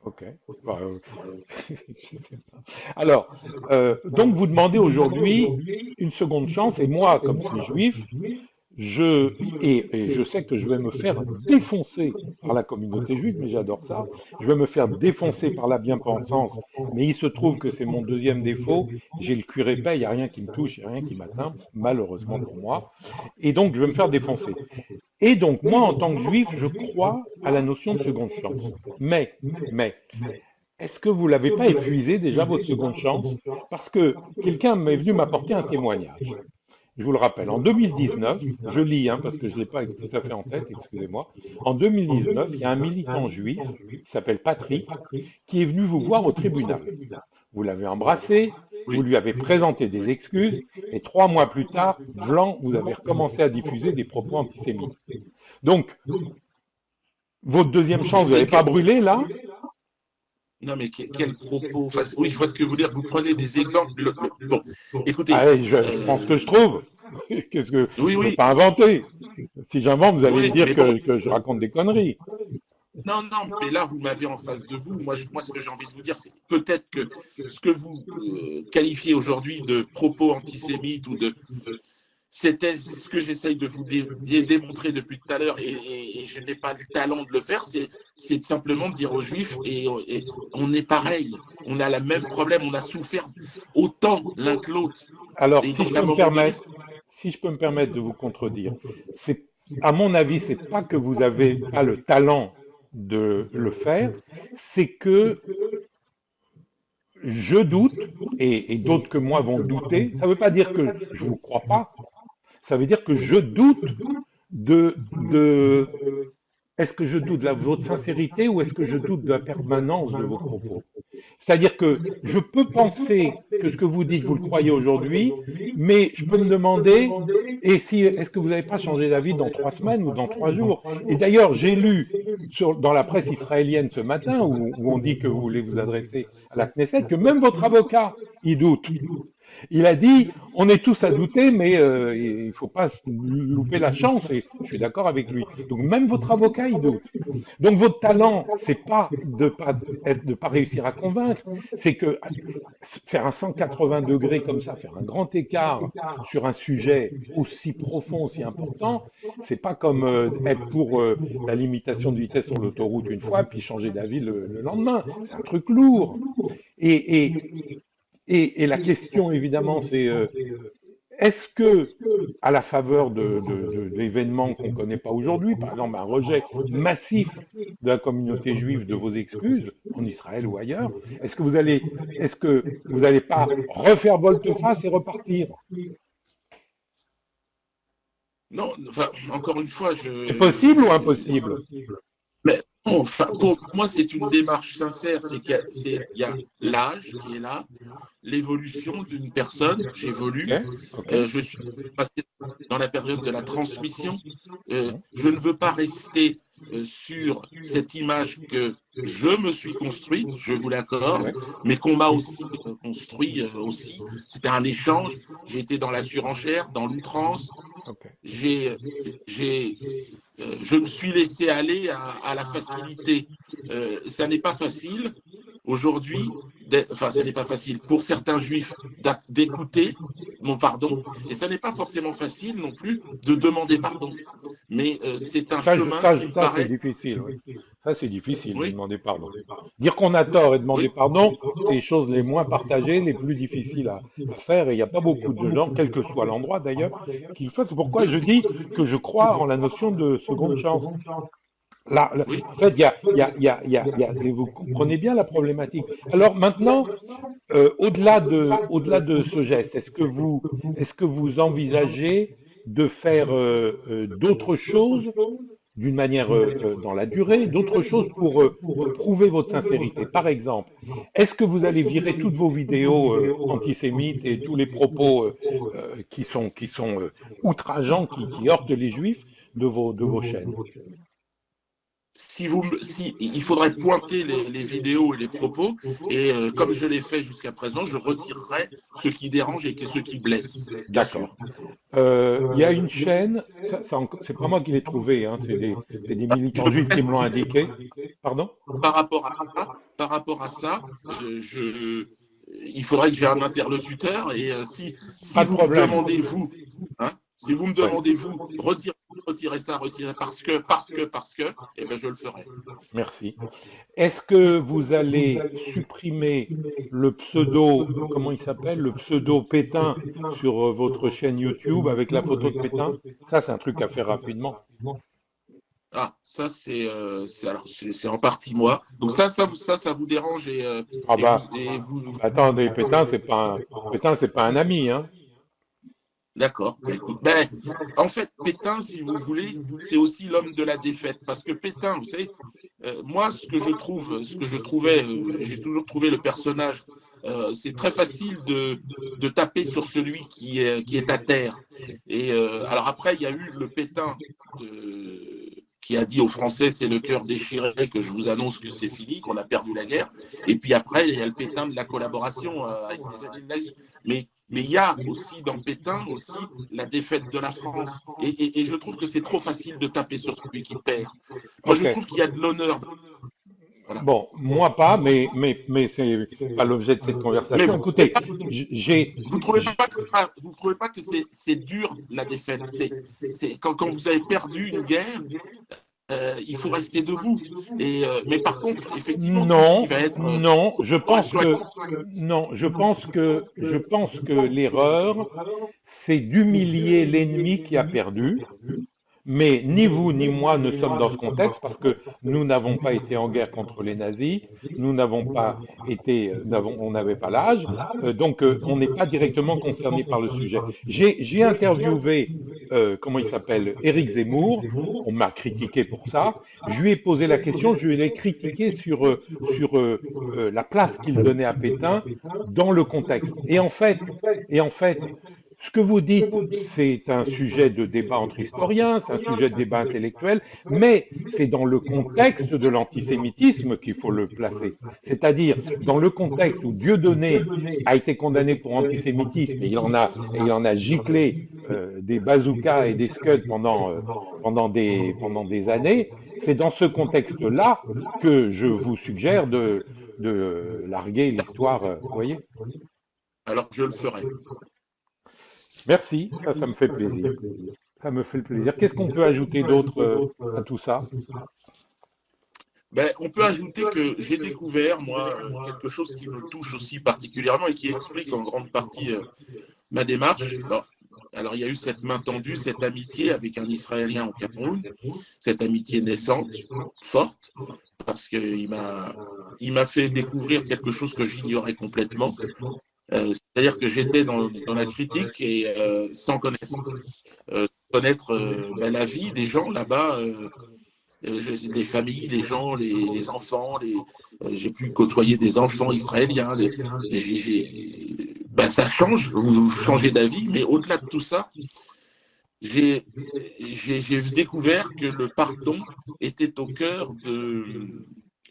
ok. Bah, je sais pas. Alors, donc vous demandez aujourd'hui une seconde chance, et moi, comme je suis juif, et je sais que je vais me faire défoncer par la communauté juive, mais j'adore ça. Je vais me faire défoncer par la bien-pensance, mais il se trouve que c'est mon deuxième défaut. J'ai le cuir épais, il n'y a rien qui me touche, il n'y a rien qui m'atteint, malheureusement pour moi. Et donc, je vais me faire défoncer. Et donc, moi, en tant que juif, je crois à la notion de seconde chance. Mais, est-ce que vous l'avez pas épuisé déjà, votre seconde chance? Parce que quelqu'un m'est venu m'apporter un témoignage. Je vous le rappelle, en 2019, je lis, hein, parce que je ne l'ai pas tout à fait en tête, excusez-moi. En 2019, il y a un militant juif qui s'appelle Patrick qui est venu vous voir au tribunal. Vous l'avez embrassé, vous Oui. lui avez présenté des excuses, et 3 mois plus tard, blanc, vous avez recommencé à diffuser des propos antisémites. Donc, votre deuxième chance, vous n'avez pas brûlé là? Non, mais quel propos. Enfin, oui, je vois ce que vous voulez dire. Vous prenez des exemples. Bon, écoutez. Ah, je pense que je trouve. Qu'est-ce que Oui, je ne vais oui, pas inventer. Si j'invente, vous allez me oui, dire mais bon. que je raconte des conneries. Non, non, mais là, vous m'avez en face de vous. Moi, ce que j'ai envie de vous dire, c'est peut-être que ce que vous qualifiez aujourd'hui de propos antisémites c'était ce que j'essaye de vous démontrer depuis tout à l'heure et je n'ai pas le talent de le faire, c'est simplement de dire aux Juifs et on est pareil, on a le même problème, on a souffert autant l'un que l'autre. Alors, Et donc, à un moment donné, si je peux me permettre de vous contredire, c'est, à mon avis, c'est pas que vous avez pas le talent de le faire, c'est que je doute, et d'autres que moi vont douter. Ça ne veut pas dire que je vous crois pas, ça veut dire que je doute de est-ce que je doute de votre sincérité ou est-ce que je doute de la permanence de vos propos? C'est-à-dire que je peux penser que ce que vous dites, vous le croyez aujourd'hui, mais je peux me demander, et si, est-ce que vous n'avez pas changé d'avis dans 3 semaines ou dans 3 jours? Et d'ailleurs, j'ai lu dans la presse israélienne ce matin, où on dit que vous voulez vous adresser à la Knesset, que même votre avocat, il doute. Il a dit, on est tous à douter, mais il ne faut pas louper la chance, et je suis d'accord avec lui. Donc même votre avocat, il doute. Donc votre talent, c'est pas de pas réussir à convaincre, c'est que faire un 180 degrés comme ça, faire un grand écart sur un sujet aussi profond, aussi important, c'est pas comme être pour la limitation de vitesse sur l'autoroute une fois, puis changer d'avis le lendemain. C'est un truc lourd. Et, et la question, évidemment, c'est est-ce que, à la faveur d'événements qu'on ne connaît pas aujourd'hui, par exemple un rejet massif de la communauté juive de vos excuses, en Israël ou ailleurs, est-ce que vous n'allez pas refaire volte-face et repartir? Non, enfin, encore une fois, C'est possible ou impossible? mais bon, enfin, pour moi, c'est une démarche sincère. Il y a l'âge qui est là, l'évolution d'une personne. J'évolue. Ok, ok. Je suis passé dans la période de la transmission. Je ne veux pas rester sur cette image que je me suis construite, je vous l'accorde, Ouais, mais qu'on m'a aussi construit aussi. C'était un échange. J'ai été dans la surenchère, dans l'outrance. ok. J'ai, j'ai, je me suis laissé aller à la facilité. Ça n'est pas facile aujourd'hui, enfin, ça n'est pas facile pour certains juifs d'écouter mon pardon, et ça n'est pas forcément facile non plus de demander pardon. Mais c'est un chemin qui me C'est paraît. difficile, oui. Ça, c'est difficile de Oui, demander pardon. Dire qu'on a tort et demander oui, pardon, c'est les choses les moins partagées, les plus difficiles à faire, et il n'y a pas beaucoup de gens, quel que soit l'endroit d'ailleurs, qui le font. C'est pourquoi je dis que je crois en la notion de seconde chance. Là, oui. en fait, et vous comprenez bien la problématique. Alors maintenant, au-delà de ce geste, est-ce que vous envisagez de faire d'autres choses d'une manière dans la durée, d'autres choses pour prouver votre sincérité? Par exemple, est-ce que vous allez virer toutes vos vidéos antisémites et tous les propos qui sont outrageants, qui heurtent les juifs de vos chaînes? Si, il faudrait pointer les vidéos et les propos, et comme je l'ai fait jusqu'à présent, je retirerai ce qui dérange et ce qui blesse, bien sûr. D'accord. Il y a une chaîne, c'est pas moi qui l'ai trouvé, hein, c'est des Je militants juifs qui précise, me l'ont indiqué. Pardon? par rapport à ça, il faudrait que j'ai un interlocuteur, et si Pas de vous me problème. demandez, vous, hein, si vous me Ouais, demandez, vous, retirez ça, retirez parce que, eh ben, je le ferai. merci. Est-ce que vous allez supprimer le pseudo, comment il s'appelle, le pseudo Pétain sur votre chaîne YouTube avec la photo de Pétain? Ça, c'est un truc à faire rapidement. Ah, ça, c'est en partie moi. Donc ça vous dérange, Ah bah, et vous, attendez, Pétain, c'est pas un ami, hein? d'accord. Bah, écoute, ben, en fait, Pétain, si vous voulez, c'est aussi l'homme de la défaite. Parce que Pétain, vous savez, moi, ce que je trouvais, j'ai toujours trouvé le personnage, c'est très facile de taper sur celui qui est à terre. Et alors après, il y a eu le Pétain qui a dit aux Français, c'est le cœur déchiré, que je vous annonce que c'est fini, qu'on a perdu la guerre. Et puis après, il y a le Pétain de la collaboration avec les années nazis. Mais il y a aussi dans Pétain aussi la défaite de la France. Et je trouve que c'est trop facile de taper sur celui qui perd. Moi, je Ok. trouve qu'il y a de l'honneur. Voilà. Bon, moi pas, mais c'est pas l'objet de cette Mais conversation. Écoutez, j'ai, vous trouvez pas que vous trouvez pas que c'est dur la défaite. Quand vous avez perdu une guerre, il faut rester debout. Mais par contre, effectivement, tout ce qui non, va être non, soit non, je pense que l'erreur, c'est d'humilier l'ennemi qui a perdu. Mais ni vous ni moi ne sommes dans ce contexte parce que nous n'avons pas été en guerre contre les nazis, nous n'avons pas été, on n'avait pas l'âge, donc on n'est pas directement concerné par le sujet. J'ai interviewé, comment il s'appelle, Éric Zemmour, on m'a critiqué pour ça, je lui ai posé la question, je l'ai critiqué sur la place qu'il donnait à Pétain dans le contexte. Et en fait, ce que vous dites, c'est un sujet de débat entre historiens, c'est un sujet de débat intellectuel, mais c'est dans le contexte de l'antisémitisme qu'il faut le placer. C'est-à-dire dans le contexte où Dieudonné a été condamné pour antisémitisme et il en a giclé des bazookas et des scuds pendant des années. C'est dans ce contexte-là que je vous suggère de larguer l'histoire, vous voyez. Alors je le ferai. Merci, ça me fait plaisir. Ça me fait plaisir. Qu'est-ce qu'on peut ajouter d'autre à tout ça? Ben, on peut ajouter que j'ai découvert, moi, quelque chose qui me touche aussi particulièrement et qui explique en grande partie ma démarche. Alors, il y a eu cette main tendue, cette amitié avec un Israélien au Cameroun, cette amitié naissante, forte, parce qu'il m'a fait découvrir quelque chose que j'ignorais complètement. C'est-à-dire que j'étais dans la critique et sans connaître ben, la vie des gens là-bas. Les familles, les gens, les enfants, j'ai pu côtoyer des enfants israéliens. Ben, ça change, vous changez d'avis, mais au-delà de tout ça, j'ai découvert que le pardon était au cœur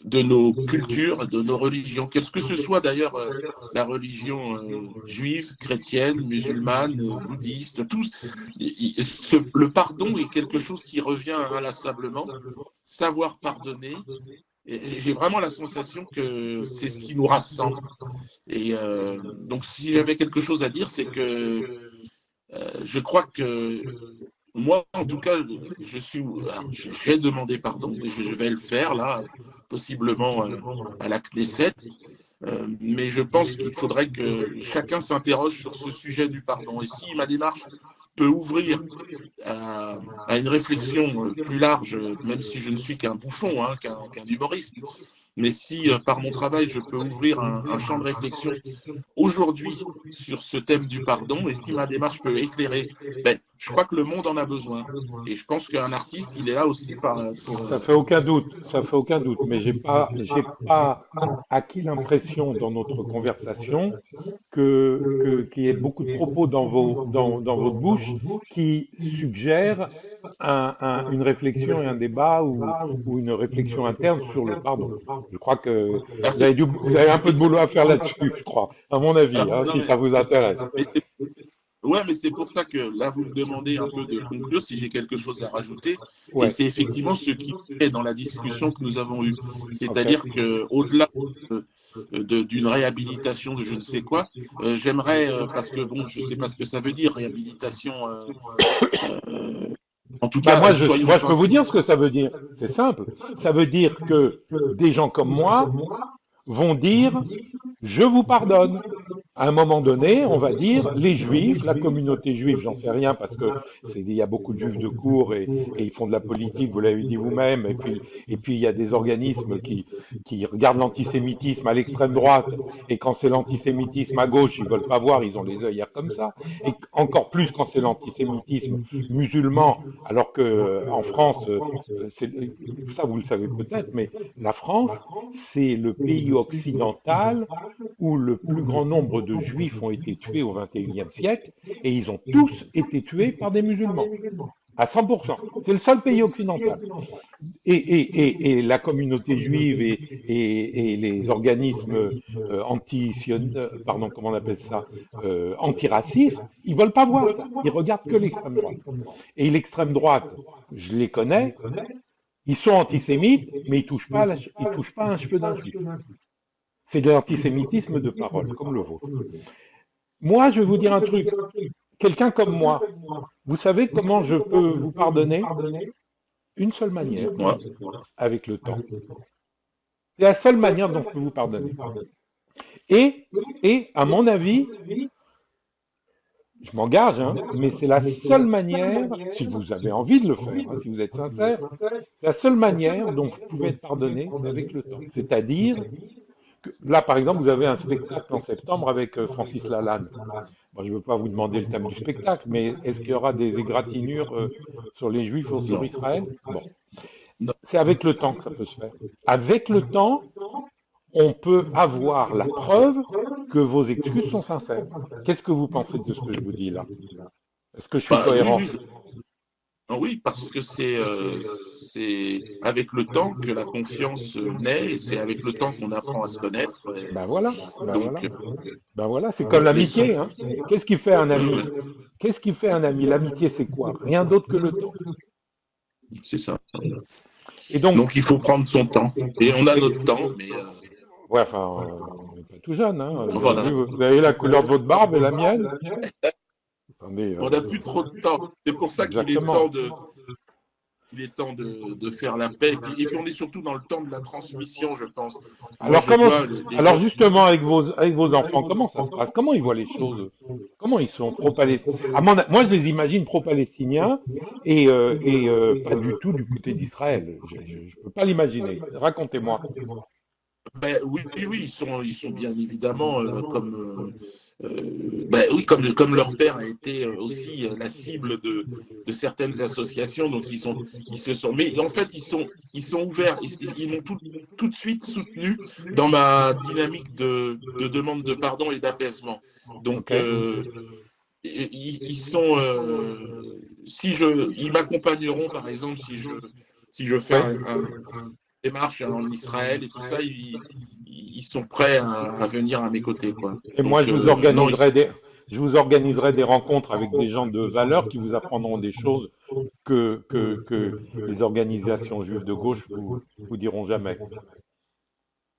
de nos cultures, de nos religions, qu'est-ce que ce soit d'ailleurs la religion juive, chrétienne, musulmane, bouddhiste, tous. Le pardon est quelque chose qui revient inlassablement. Savoir pardonner, j'ai vraiment la sensation que c'est ce qui nous rassemble. Et donc, si j'avais quelque chose à dire, c'est que je crois que moi, en tout cas, j'ai demandé pardon, et je vais le faire là, possiblement à la Knesset. Mais je pense qu'il faudrait que chacun s'interroge sur ce sujet du pardon. Et si ma démarche peut ouvrir à une réflexion plus large, même si je ne suis qu'un bouffon, hein, qu'un humoriste, mais si par mon travail je peux ouvrir un champ de réflexion aujourd'hui sur ce thème du pardon, et si ma démarche peut éclairer, ben, je crois que le monde en a besoin. Et je pense qu'un artiste, il est là aussi pour. Ça fait aucun doute, ça fait aucun doute, mais j'ai pas acquis l'impression dans notre conversation qu'il y ait beaucoup de propos dans votre bouche qui suggèrent une réflexion et un débat ou une réflexion interne sur le pardon. Je crois que Merci. vous avez un peu de boulot à faire là-dessus, je crois, à mon avis, hein, Non, si ça vous intéresse. mais ouais, mais c'est pour ça que là, vous me demandez un peu de conclure si j'ai quelque chose à rajouter. Et Ouais, c'est effectivement ce qui fait dans la discussion que nous avons eue. ok. C'est-à-dire qu'au-delà d'une réhabilitation de je ne sais quoi, j'aimerais, parce que bon, je ne sais pas ce que ça veut dire, réhabilitation, en tout Bah cas, moi, soyons moi, je peux vous sincères. dire ce que ça veut dire. C'est simple. Ça veut dire que des gens comme moi vont dire je vous pardonne. À un moment donné, on va dire les juifs, la communauté juive, j'en sais rien parce que il y a beaucoup de juifs de cour et ils font de la politique, vous l'avez dit vous-même, et puis il y a des organismes qui regardent l'antisémitisme à l'extrême droite, et quand c'est l'antisémitisme à gauche, ils veulent pas voir, ils ont les œillères comme ça, et encore plus quand c'est l'antisémitisme musulman, alors que en France, ça vous le savez peut-être, mais la France, c'est le pays occidental où le plus grand nombre de juifs ont été tués au XXIe siècle, et ils ont tous été tués par des musulmans, à 100%. C'est le seul pays occidental. Et la communauté juive et les organismes pardon, comment on appelle ça, antiracistes, ils veulent pas voir ça. Ils regardent que l'extrême droite. Et l'extrême droite, je les connais, ils sont antisémites, mais ils touchent pas un cheveu d'un juif. C'est de l'antisémitisme de parole, comme le vôtre. Moi, je vais vous dire un truc. Quelqu'un comme moi, vous savez comment je peux vous pardonner? Une seule manière, Dites-moi. avec le temps. C'est la seule manière dont je peux vous pardonner. Et à mon avis, Je m'engage, hein, mais c'est la seule manière, si vous avez envie de le faire, hein, si vous êtes sincère, c'est la seule manière dont vous pouvez être pardonné, c'est avec le temps. C'est-à-dire que là, par exemple, vous avez un spectacle en septembre avec Francis Lalanne. Bon, je ne veux pas vous demander le thème du spectacle, mais est-ce qu'il y aura des égratignures sur les Juifs ou sur Non, Israël? Bon, non. c'est avec le temps que ça peut se faire. Avec le temps, on peut avoir la preuve que vos excuses sont sincères. Qu'est-ce que vous pensez de ce que je vous dis là? Est-ce que je suis Bah, oui, cohérent? oui, ah oui, parce que c'est avec le temps que la confiance naît, et c'est avec le temps qu'on apprend à se connaître. Ben voilà, ben voilà, Donc, ben voilà, c'est comme mais l'amitié, hein. Qu'est-ce qui fait un oui, ami? oui, Qu'est-ce qui fait un ami? L'amitié, c'est quoi? Rien d'autre que le temps. c'est ça. Et donc, Donc il faut prendre son temps. Et on a et- notre temps, mais ouais, enfin, on n'est pas tout jeune, hein. Vous avez vu, voilà. vous avez la couleur de votre barbe et la mienne? Attendez, On n'a plus trop de temps. C'est pour ça qu'il est exactement. temps de faire la paix. Et puis on est surtout dans le temps de la transmission, je pense. Moi, Alors je comment, vois les alors gens. justement avec vos enfants, comment ça se passe? Comment ils voient les choses? Comment ils sont pro-palestiniens? Moi, je les imagine pro-palestiniens et pas du tout du côté d'Israël. Je ne peux pas l'imaginer. Racontez-moi. Ben, oui, oui, oui, ils sont bien évidemment ben oui, comme leur père a été aussi la cible de certaines associations, donc ils se sont, mais en fait ils sont ouverts, ils m'ont tout de suite soutenu dans ma dynamique de demande de pardon et d'apaisement. Ok? Donc ils sont, ils m'accompagneront par exemple si je fais Oui. un démarche en Israël et tout ça, ils sont prêts à venir à mes côtés, quoi. Et moi, Donc, non, je vous organiserai des rencontres avec des gens de valeur qui vous apprendront des choses que les organisations juives de gauche vous diront jamais.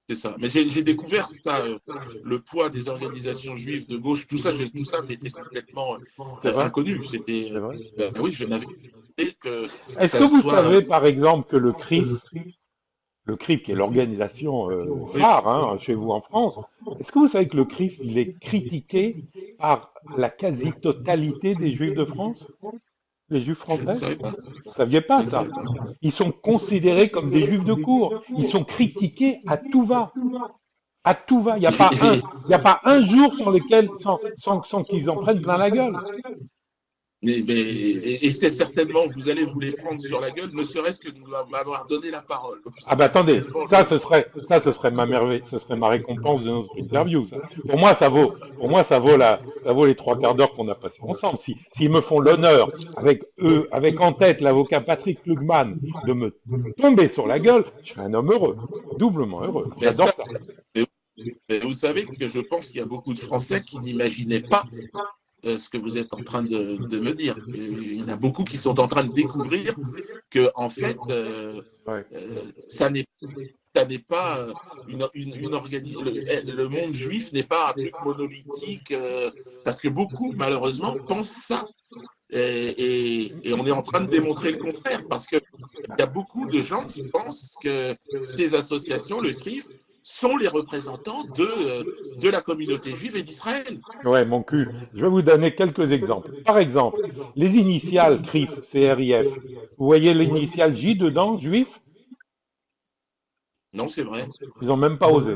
c'est ça. Mais j'ai découvert ça, le poids des organisations juives de gauche, tout ça m'était complètement C'est vrai? inconnu. C'était, C'est vrai? oui, je n'avais pas idée que Est-ce que ça vous soit. savez, par exemple, que le CRIF, qui est l'organisation Oui, phare hein, chez vous en France, est-ce que vous savez que le CRIF, il est critiqué par la quasi-totalité des Juifs de France? Les Juifs je ne français? savais pas. Vous ne saviez Je pas ne ça? savais pas. Ils sont considérés comme des Juifs de cour. Ils sont critiqués à tout va. À tout va. Il n'y a pas un, J'ai- il n'y a pas un jour sur lequel, sans qu'ils en prennent plein la gueule. et c'est certainement, vous allez vous les prendre sur la gueule, ne serait-ce que de m'avoir donné la parole. Ah bah C'est attendez, certainement ce serait ma merveille, ce serait ma récompense de notre interview. Ça. Pour moi, ça vaut les trois quarts d'heure qu'on a passé ensemble. S'ils me font l'honneur, avec eux, avec en tête l'avocat Patrick Klugman, de me tomber sur la gueule, je serais un homme heureux, doublement heureux. mais J'adore ça, ça. mais mais vous savez que je pense qu'il y a beaucoup de Français qui n'imaginaient pas ce que vous êtes en train de me dire. Il y en a beaucoup qui sont en train de découvrir que, en fait, Ouais. ça n'est pas le monde juif n'est pas un truc monolithique, parce que beaucoup, malheureusement, pensent ça. Et on est en train de démontrer le contraire, parce qu'il y a beaucoup de gens qui pensent que ces associations, le CRIF, sont les représentants de la communauté juive et d'Israël. Ouais, mon cul. Je vais vous donner quelques exemples. Par exemple, les initiales CRIF, CRIF. Vous voyez l'initiale J dedans, juif? Non, c'est vrai. Ils n'ont même pas osé.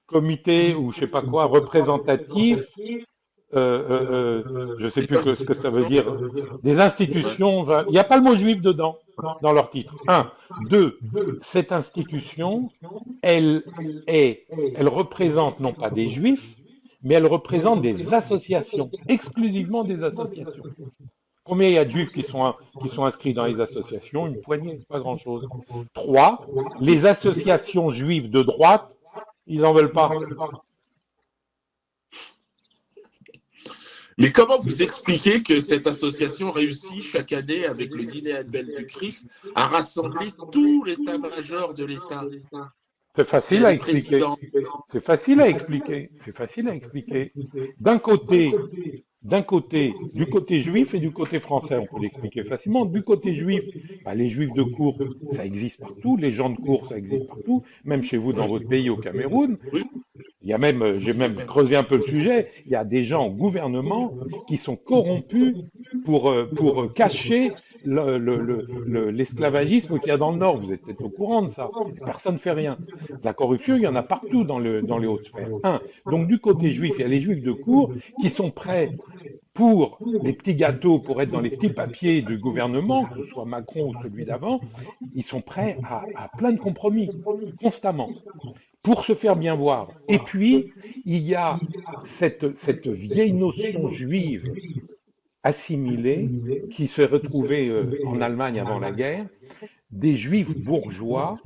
Comité ou je sais pas quoi, représentatif, je sais C'est plus pas. ce que ça veut dire, des Ouais. institutions, il n'y a pas le mot juif dedans, dans leur titre. Un. Deux, cette institution, elle elle représente non pas des juifs, mais elle représente des associations, exclusivement des associations. Combien il y a de juifs qui sont inscrits dans les associations? Une poignée, pas grand-chose. Trois, les associations juives de droite, ils n'en veulent pas. Mais comment vous expliquez que cette association réussit chaque année avec le dîner annuel du CRIF à rassembler tout l'état-major de l'État? C'est Il y facile a à des expliquer. présidents. C'est facile à expliquer. C'est facile à expliquer. D'un côté, du côté juif et du côté français, on peut l'expliquer facilement. Du côté juif, bah, les juifs de cour, ça existe partout, les gens de cour, ça existe partout, même chez vous dans Oui, votre pays au Cameroun. oui, Il y a même, j'ai même creusé un peu le sujet, il y a des gens au gouvernement qui sont corrompus pour cacher l'esclavagisme qu'il y a dans le Nord. Vous êtes peut-être au courant de ça. Personne ne fait rien. La corruption, il y en a partout dans les hautes sphères. Un. Donc du côté juif, il y a les juifs de cour qui sont prêts pour les petits gâteaux, pour être dans les petits papiers du gouvernement, que ce soit Macron ou celui d'avant, ils sont prêts à plein de compromis, constamment pour se faire bien voir. Et puis, il y a cette vieille notion juive assimilée qui s'est retrouvée en Allemagne avant la guerre, des juifs bourgeois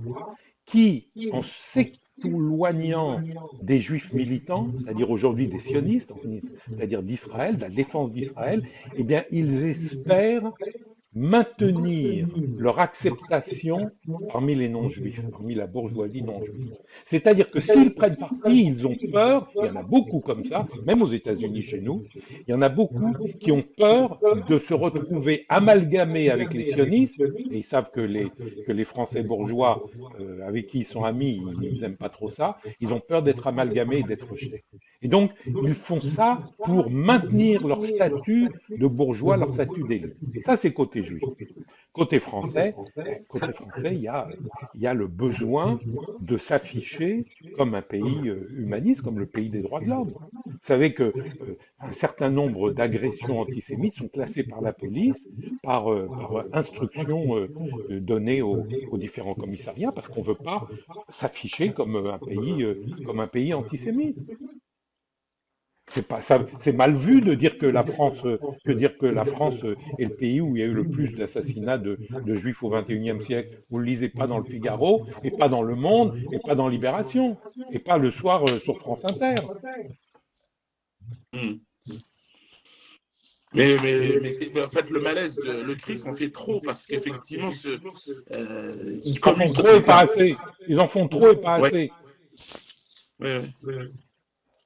qui, en s'éloignant des juifs militants, c'est-à-dire aujourd'hui des sionistes, c'est-à-dire d'Israël, de la défense d'Israël, eh bien, ils espèrent maintenir leur acceptation parmi les non-juifs, parmi la bourgeoisie non-juive. C'est-à-dire que s'ils prennent parti, ils ont peur, il y en a beaucoup comme ça, même aux États-Unis chez nous, il y en a beaucoup qui ont peur de se retrouver amalgamés avec les sionistes, et ils savent que les Français bourgeois avec qui ils sont amis, ils n'aiment pas trop ça, ils ont peur d'être amalgamés et d'être rejetés. Et donc, ils font ça pour maintenir leur statut de bourgeois, leur statut d'élite. Ça, c'est côté juif. Côté français, il y a le besoin de s'afficher comme un pays humaniste, comme le pays des droits de l'homme. Vous savez que un certain nombre d'agressions antisémites sont classées par la police par instruction donnée aux différents commissariats parce qu'on ne veut pas s'afficher comme un pays antisémite. C'est pas ça, c'est mal vu de dire que la France est le pays où il y a eu le plus d'assassinats de juifs au XXIe siècle. Vous le lisez pas dans le Figaro, et pas dans Le Monde, et pas dans Libération, et pas le soir sur France Inter. hmm. Mais en fait, le malaise, le CRIF en fait trop parce qu'effectivement, ils Ils en font communiquent. trop et pas Enfin, assez. Ils en font trop et pas ouais, assez. ouais, ouais.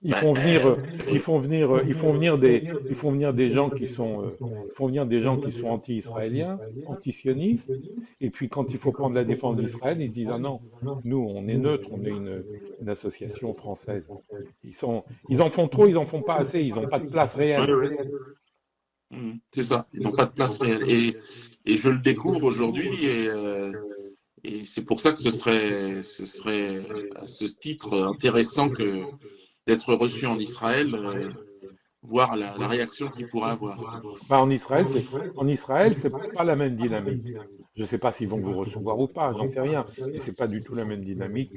Ils Bah, font venir, ils font venir des gens qui sont, ils font venir des gens qui sont anti-israéliens, anti-sionistes, et puis quand il faut prendre la défense d'Israël, ils disent ah non, nous on est neutre, on est une association française. Ils en font trop, ils en font pas assez, ils n'ont pas de place ouais, réelle. ouais. C'est ça, ils n'ont pas de place réelle. Et je le découvre aujourd'hui, et c'est pour ça que ce serait à ce titre intéressant que d'être reçu en Israël, voir la réaction qu'il pourrait avoir. Bah, en Israël, c'est pas la même dynamique. Je ne sais pas s'ils vont vous recevoir ou pas, j'en sais rien, mais c'est pas du tout la même dynamique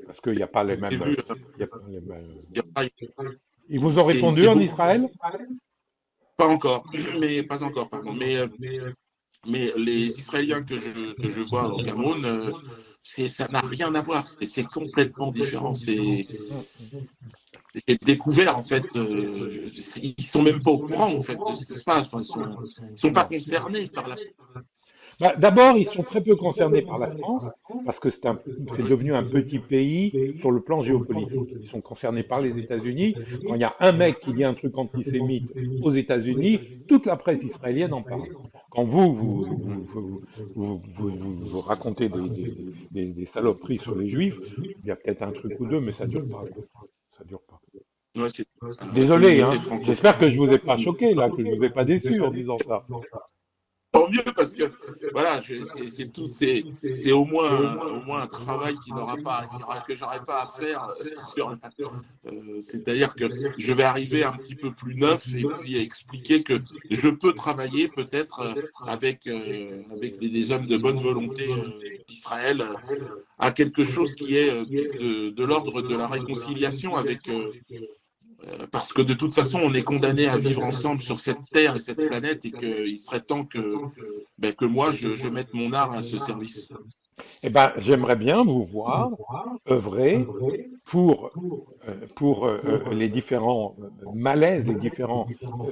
parce qu'il n'y a pas les J'ai mêmes, vu, il y a pas les mêmes- il y a pas, Ils vous ont répondu c'est en beaucoup, Israël? pas encore, mais pas encore, pardon. Mais les Israéliens que je vois au Cameroun, ça n'a rien à voir. C'est complètement différent. J'ai découvert en fait, ils sont même pas au courant en fait de ce qui se passe. Enfin, ils sont pas Non. concernés par la. Bah, d'abord, ils sont très peu concernés par la France, parce que c'est devenu un petit pays sur le plan géopolitique. Ils sont concernés par les États-Unis. Quand il y a un mec qui dit un truc antisémite aux États-Unis, toute la presse israélienne en parle. Quand vous racontez des saloperies sur les Juifs, il y a peut-être un truc ou deux, mais ça dure pas, quoi. Ça dure pas. Ouais, c'est la Désolé, communauté hein. francophone. J'espère que je vous ai pas choqué, là, que je vous ai pas déçu en disant ça. Tant mieux parce que voilà, c'est tout, c'est au moins un travail que j'aurais pas à faire c'est-à-dire que je vais arriver un petit peu plus neuf et puis expliquer que je peux travailler peut-être avec des hommes de bonne volonté d'Israël à quelque chose qui est de l'ordre de la réconciliation avec parce que de toute façon, on est condamné à vivre ensemble sur cette terre et cette planète et qu'il serait temps que moi, je mette mon art à ce service. Eh ben, j'aimerais bien vous voir œuvrer pour, les différents malaises, les différents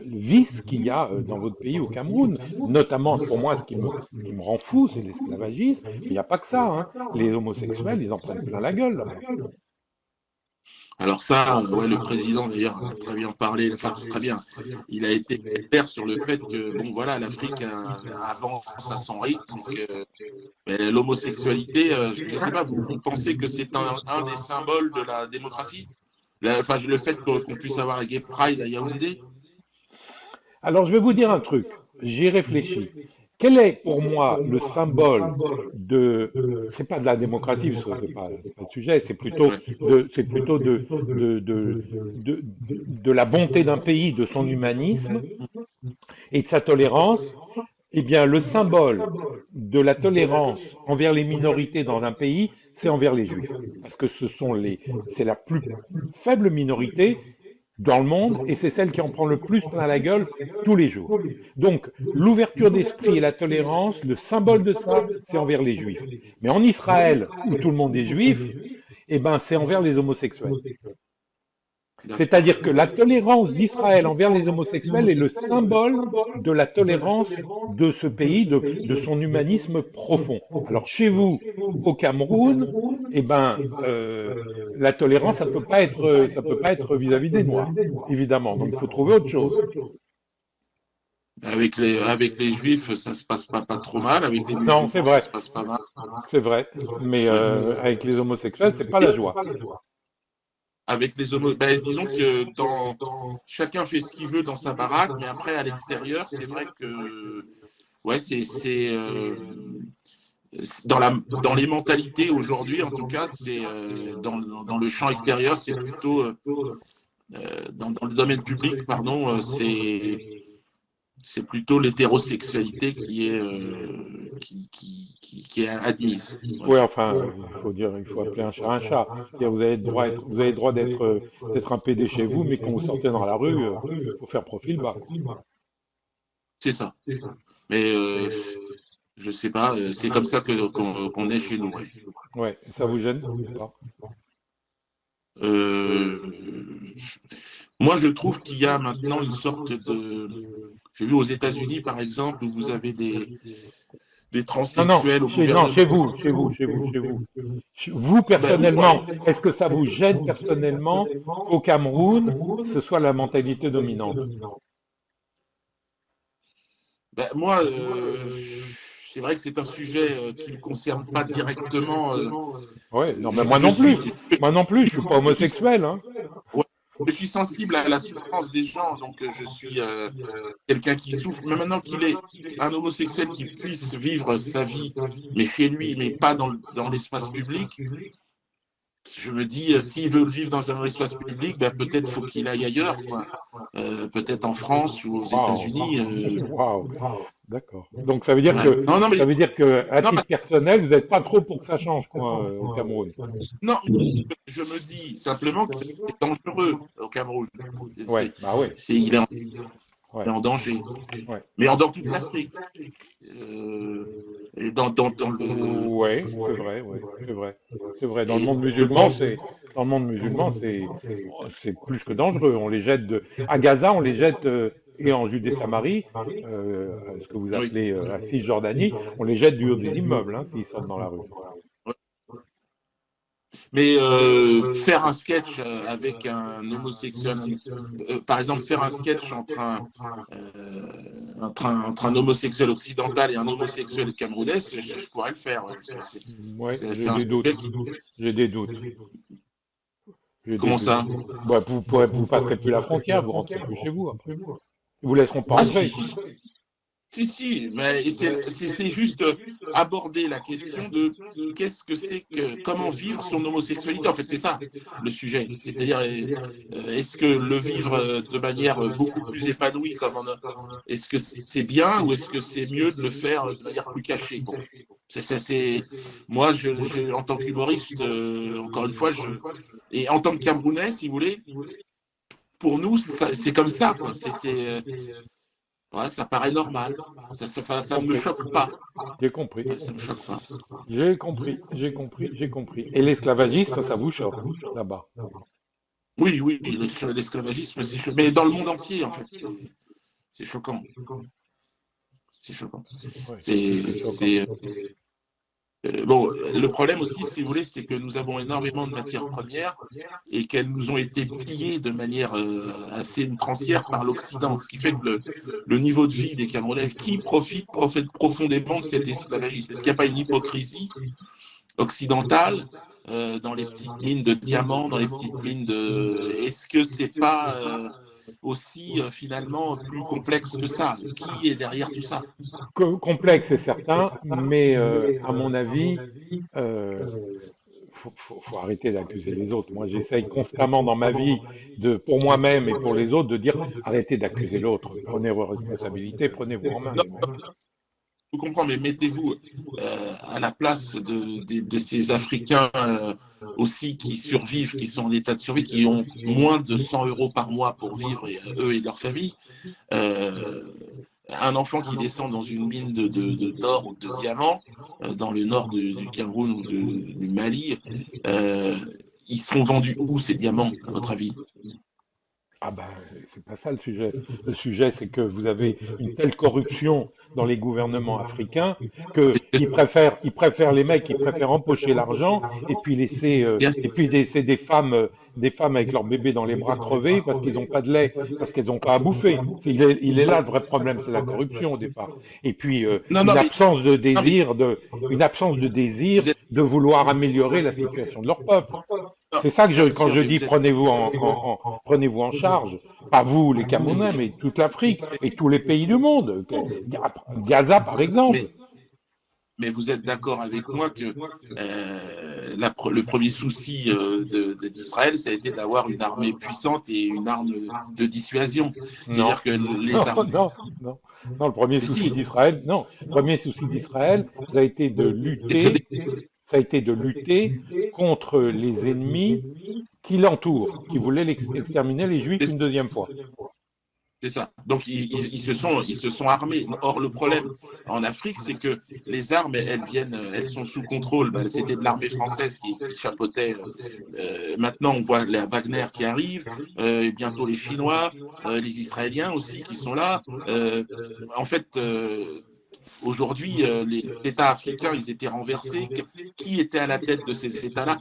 vices qu'il y a dans votre pays au Cameroun. Notamment, pour moi, qui me rend fou, c'est l'esclavagisme. Il n'y a pas que ça, hein. Les homosexuels, ils en prennent plein la gueule là-bas. Alors ça, ouais, le président d'ailleurs a très bien parlé, enfin très bien. Il a été clair sur le fait que bon voilà, l'Afrique avance à son rythme. Mais l'homosexualité, je ne sais pas, vous pensez que c'est un des symboles de la démocratie? Enfin, le fait qu'on puisse avoir la Gay Pride à Yaoundé? Alors, je vais vous dire un truc. J'y réfléchis. Quel est pour moi le symbole de, c'est pas de la démocratie, parce que c'est pas le sujet, Ouais. c'est plutôt de la bonté d'un pays, de son humanisme et de sa tolérance. Eh bien, le symbole de la tolérance envers les minorités dans un pays, c'est envers les juifs. Parce que c'est la plus faible minorité dans le monde et c'est celle qui en prend le plus plein la gueule tous les jours. Donc, l'ouverture d'esprit et la tolérance, le symbole de ça, c'est envers les juifs. Mais en Israël, où tout le monde est juif, eh ben, c'est envers les homosexuels. D'accord. C'est-à-dire que la tolérance d'Israël envers les homosexuels est le symbole de la tolérance de ce pays, de son humanisme profond. Alors chez vous, au Cameroun, eh ben, la tolérance, ça peut pas être vis-à-vis des Noirs, évidemment. Donc il faut trouver autre chose. Avec les juifs, ça se passe pas trop mal. Avec les Non, musulmans, ça se passe pas mal. c'est vrai. Mais Ouais. avec les homosexuels, c'est pas la joie. Avec les homos, ben, disons que chacun fait ce qu'il veut dans sa baraque, mais après à l'extérieur, c'est vrai que ouais, dans les mentalités aujourd'hui, en tout cas, c'est dans le champ extérieur, c'est plutôt dans le domaine public, pardon, c'est plutôt l'hétérosexualité qui est admise. Oui, Voilà. enfin, il faut appeler un chat un chat. C'est-à-dire, vous avez le droit d'être un PD chez vous, mais quand vous sortez dans la rue, faut faire profil bas, quoi. C'est ça. Mais je sais pas, c'est comme ça qu'on est chez nous. Ouais. Ouais, ça vous gêne ou pas? Euh, Moi, je trouve qu'il y a maintenant une sorte de. J'ai vu aux États-Unis, par exemple, où vous avez des Non, non, transsexuels au non, gouvernement. chez vous. Vous, Ben oui, moi, personnellement, est-ce que ça vous gêne personnellement qu'au Cameroun, ce soit la mentalité dominante? c'est vrai que c'est un sujet qui ne me concerne pas directement. Ouais, non, mais Je, je suis, moi non plus, je suis pas je suis, homosexuel, hein. ouais, je suis sensible à la souffrance des gens, donc je suis quelqu'un qui souffre. Mais maintenant qu'il est un homosexuel qui puisse vivre sa vie, mais chez lui, mais pas dans l'espace public, je me dis, s'il veut vivre dans un espace public, ben, peut-être faut qu'il aille ailleurs, quoi. Peut-être en France ou aux Waouh, États-Unis. waouh, d'accord. Donc Ouais. Non, non, ça veut dire que, à non, titre personnel, vous n'êtes pas trop pour que ça change, quoi, au Cameroun. non, je me dis simplement que c'est dangereux au Cameroun. Ouais, bah ouais, Il est ouais, en danger. ouais. Mais dans toute l'Afrique. Euh, et dans Ouais, c'est vrai, ouais, c'est vrai. C'est vrai. et je pense, Dans le monde musulman, c'est plus que dangereux. On les jette à Gaza, on les jette, et en Judée-Samarie, ce que vous oui. appelez la Cisjordanie, on les jette du haut des immeubles, hein, s'ils sortent dans la rue. Mais faire un sketch avec un homosexuel, par exemple, faire un sketch entre un homosexuel occidental et un homosexuel camerounais, je pourrais le faire. Ouais. Ouais, C'est un sujet qui. j'ai des doutes, j'ai des Comment doutes. ça? Bah, vous passerez plus la frontière, vous rentrez plus chez vous après. Ils vous laisseront pas Ah si, entrer. si, si, mais c'est juste aborder la question de qu'est-ce que c'est que, comment vivre son homosexualité. En fait, c'est ça le sujet. C'est-à-dire, est-ce que le vivre de manière beaucoup plus épanouie, est-ce que c'est bien ou est-ce que c'est mieux de le faire de manière plus cachée? Bon, moi, en tant qu'humoriste, encore une fois, et en tant que Camerounais, si vous voulez, pour nous, c'est comme ça, quoi. Ouais, ça paraît normal. J'ai Ça ne me compris, choque pas. j'ai compris, Ouais, ça me choque pas. j'ai compris. Et l'esclavagisme, ça vous choque, là-bas. Oui, oui, l'esclavagisme, mais dans le monde entier, en fait, c'est choquant. C'est choquant. Ouais, C'est, c'est choquant. c'est, Bon, le problème aussi, si vous voulez, c'est que nous avons énormément de matières premières et qu'elles nous ont été pillées de manière assez outrancière par l'Occident, ce qui fait que le niveau de vie des Camerounais, qui profitent profondément de cet esclavagisme. Est-ce qu'il n'y a pas une hypocrisie occidentale dans les petites mines de diamants, dans les petites mines de... Est-ce que c'est pas aussi finalement plus complexe que ça? Qui est derrière tout ça? Complexe, c'est certain, mais à mon avis, euh, faut arrêter d'accuser les autres. Moi, j'essaye constamment dans ma vie, pour moi-même et pour les autres, de dire arrêtez d'accuser l'autre. Prenez vos responsabilités, prenez-vous en main, Non, les mecs. je comprends, mais mettez-vous à la place de ces Africains aussi qui survivent, qui sont en état de survie, qui ont moins de 100 euros par mois pour vivre, eux et leur famille. Euh, un enfant qui descend dans une mine d'or ou de diamants dans le nord du Cameroun ou du Mali, ils sont vendus où ces diamants, à votre avis? Ah ben, c'est pas ça le sujet. Le sujet, c'est que vous avez une telle corruption dans les gouvernements africains que ils préfèrent les mecs, ils préfèrent empocher l'argent et puis laisser, Bien et sûr. puis laisser des femmes avec leur bébé dans les bras crevés parce qu'ils n'ont pas de lait, parce qu'elles n'ont pas à bouffer. Il est là le vrai problème, c'est la corruption au départ. Et puis Non, une non, absence de non, mais désir, une absence de désir vous êtes, de vouloir améliorer la situation de leur peuple. non, C'est ça que bien quand sûr, je mais dis vous êtes, prenez-vous en charge, pas vous les Camerounais, mais toute l'Afrique et tous les pays du monde. Gaza par exemple. mais Mais vous êtes d'accord avec moi que le premier souci d'Israël, ça a été d'avoir une armée puissante et une arme de dissuasion. Non, C'est-à-dire que les non, armes... non, non. Non, le premier Mais souci si, d'Israël, non, le premier souci d'Israël, ça a été de c'est que ça... lutter, ça a été de lutter contre les ennemis qui l'entourent, qui voulaient exterminer les Juifs une deuxième fois. C'est ça. Donc ils se sont armés. Or le problème en Afrique, c'est que les armes, elles sont sous contrôle. Ben, c'était de l'armée française qui chapeautait. Maintenant, on voit les Wagner qui arrivent, et bientôt les Chinois, les Israéliens aussi qui sont là. En fait, aujourd'hui, les États africains, ils étaient renversés. Qui était à la tête de ces États-là?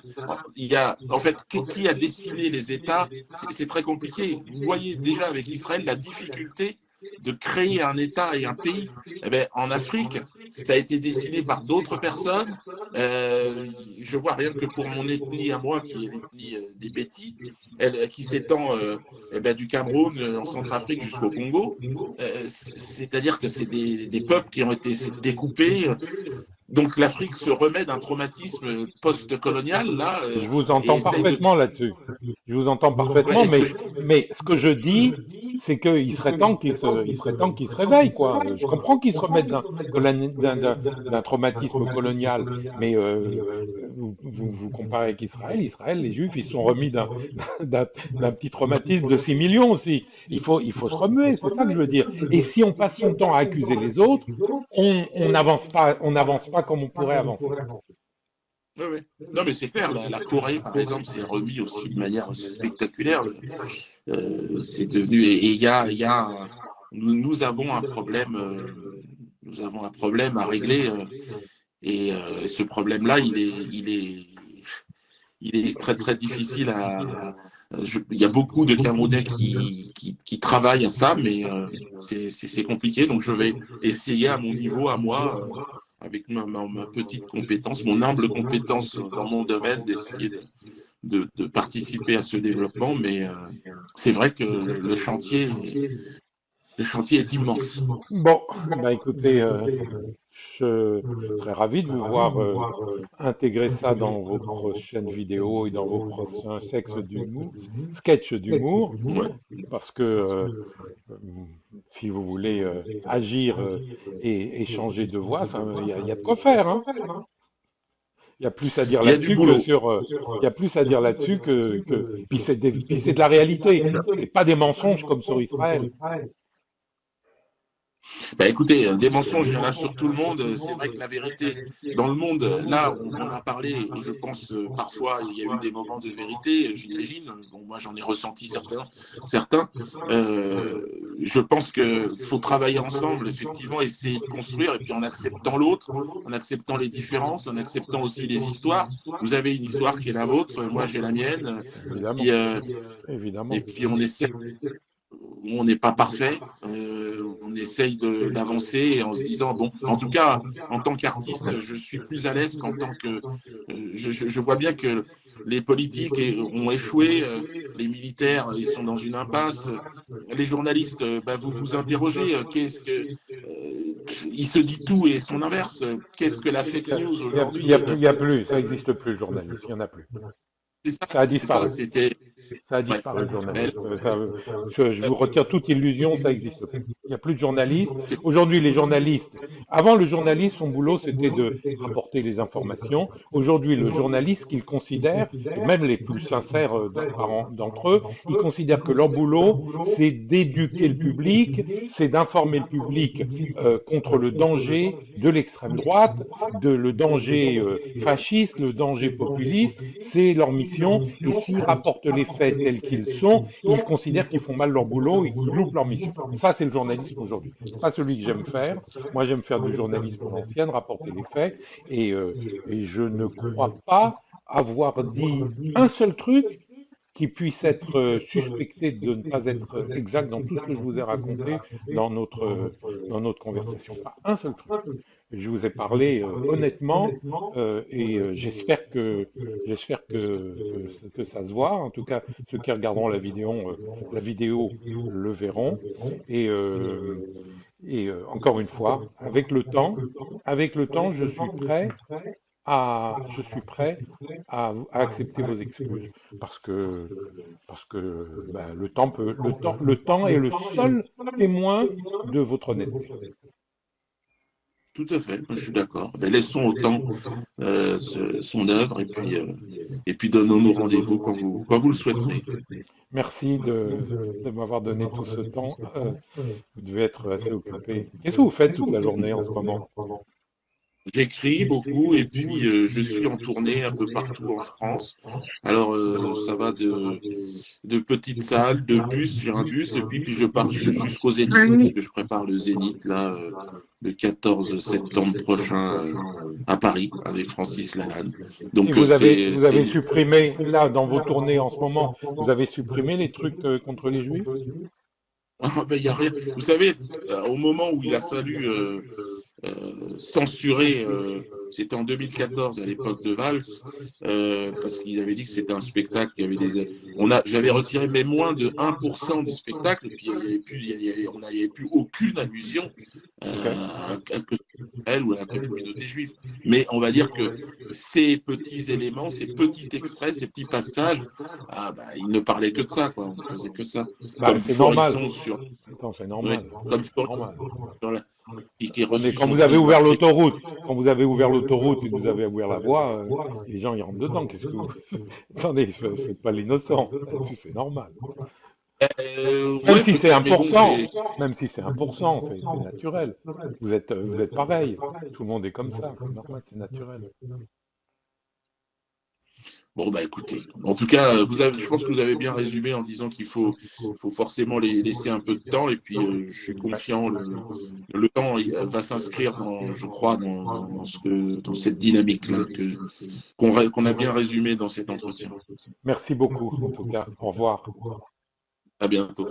En fait, qui a dessiné les États? C'est très compliqué. Vous voyez déjà avec Israël la difficulté de créer un État et un pays. Eh bien, en Afrique, ça a été dessiné par d'autres personnes. Je vois rien que pour mon ethnie à moi, qui est l'ethnie des Bétis, qui s'étend du Cameroun en Centrafrique jusqu'au Congo. C'est-à-dire que c'est des peuples qui ont été découpés. Donc l'Afrique se remet d'un traumatisme post-colonial là Je vous et entends essaye de... parfaitement là-dessus. Je vous entends Ouais, parfaitement, et mais ce que je dis, c'est qu'il serait temps il serait temps qu'ils se réveillent, quoi. Je comprends qu'ils se remettent d'un traumatisme colonial, mais vous comparez avec Israël. Israël, les Juifs, ils se sont remis d'un d'un petit traumatisme de 6 millions aussi. Il faut se remuer, c'est ça que je veux dire. Et si on passe son temps à accuser les autres, on n'avance pas comme on pourrait avancer. ouais, ouais. Non, mais c'est clair, la Corée, par exemple, s'est remis aussi de manière spectaculaire. C'est devenu. Et nous avons un problème. Nous avons un problème à régler. Ce problème-là, il est très, très difficile il y a beaucoup de Camerounais qui travaillent à ça, mais c'est compliqué. Donc, je vais essayer à mon niveau, à moi, avec ma petite compétence, mon humble compétence dans mon domaine, d'essayer de participer à ce développement. Mais c'est vrai que le chantier est immense. Bon, bah écoutez, je serais ravi de vous voir intégrer ça dans vos prochaines vidéos et dans vos prochains sketchs d'humour, Ouais. parce que si vous voulez agir et changer de voix, il y a de quoi faire, hein. Il y a plus à dire Il y a du là-dessus que boulot. sur, il y a plus à dire là-dessus puis puis c'est de la réalité. C'est pas des mensonges comme sur Israël. Bah écoutez, des mensonges, il y en a sur tout le monde. C'est vrai que la vérité, dans le monde, là, on en a parlé, et je pense parfois, il y a eu des moments de vérité, j'imagine. Bon, moi, j'en ai ressenti certains. je pense qu'il faut travailler ensemble, effectivement, essayer de construire, et puis en acceptant l'autre, en acceptant les différences, en acceptant aussi les histoires. Vous avez une histoire qui est la vôtre, moi j'ai la mienne, Évidemment, et, évidemment. et puis on essaie, on n'est pas parfait, on essaye d'avancer en se disant, bon, en tout cas, en tant qu'artiste, je suis plus à l'aise qu'en tant que... je vois bien que les politiques ont échoué, les militaires, ils sont dans une impasse, les journalistes, bah, vous vous interrogez, il se dit tout et son inverse. Qu'est-ce que la fake news aujourd'hui? Il y a plus, ça n'existe plus le journalisme, il n'y en a plus. Ça a C'est ça, disparu. c'était... Ça a Ouais. disparu, le journalisme. Je vous retire toute illusion, ça n'existe plus. Il n'y a plus de journalistes. Aujourd'hui, les journalistes, avant le journaliste, son boulot, c'était de rapporter les informations. Aujourd'hui, le journaliste, qu'il considère, et même les plus sincères d'entre eux, ils considèrent que leur boulot, c'est d'éduquer le public, c'est d'informer le public contre le danger de l'extrême droite, le danger fasciste, le danger populiste. C'est leur mission. Et s'ils rapportent les faits tels qu'ils sont, ils considèrent qu'ils font mal leur boulot et qu'ils loupent leur mission. Ça, c'est le journalisme aujourd'hui. C'est pas celui que j'aime faire. Moi, j'aime faire du journalisme à l'ancienne, rapporter les faits, et je ne crois pas avoir dit un seul truc qui puisse être suspecté de ne pas être exact dans tout ce que je vous ai raconté dans notre conversation. Pas un seul truc. Je vous ai parlé honnêtement et que ça se voit. En tout cas, ceux qui regarderont la vidéo le verront. Et, encore une fois, avec le temps, je suis prêt à accepter vos excuses parce que ben, le temps est le seul témoin de votre honnêteté. Tout à fait, je suis d'accord. Ben, laissons au temps son œuvre et puis donnons-nous rendez-vous quand vous le souhaiterez. Merci de m'avoir donné tout ce temps. Vous devez être assez occupé. Qu'est-ce que vous faites toute la journée en ce moment? J'écris beaucoup et puis je suis en tournée un peu partout en France. Alors ça va de petites salles, de bus, j'ai un bus et puis je pars jusqu'au Zénith parce que je prépare le Zénith là le 14 septembre prochain à Paris avec Francis Lalanne. Donc Vous avez supprimé, là, dans vos tournées en ce moment, vous avez supprimé les trucs contre les Juifs? Ah, ben, y a rien. Vous savez, au moment où il a fallu censuré, c'était en 2014 à l'époque de Valls, parce qu'ils avaient dit que c'était un spectacle qui avait j'avais retiré mais moins de 1% du spectacle, et puis on n'avait plus aucune allusion à elle ou à la communauté juive. Mais on va dire que ces petits éléments, ces petits extraits, ces petits passages, ils ne parlaient que de ça, quoi. On ne faisait que ça. Bah, Comme c'est normal. C'est normal. Comme normal. Mais quand vous avez ouvert l'autoroute, et que vous avez ouvert la voie, les gens y rentrent dedans. Qu'est-ce que vous Attendez, faites pas l'innocent. C'est normal. Même si c'est 1%, même si c'est 1%, c'est naturel. Vous êtes pareil. Tout le monde est comme ça. C'est normal, c'est naturel. Bon, bah écoutez, en tout cas, je pense que vous avez bien résumé en disant qu'il faut forcément les laisser un peu de temps, et puis je suis confiant, le temps va s'inscrire, je crois, dans cette dynamique-là qu'on a bien résumé dans cet entretien. Merci beaucoup, en tout cas. Au revoir. À bientôt.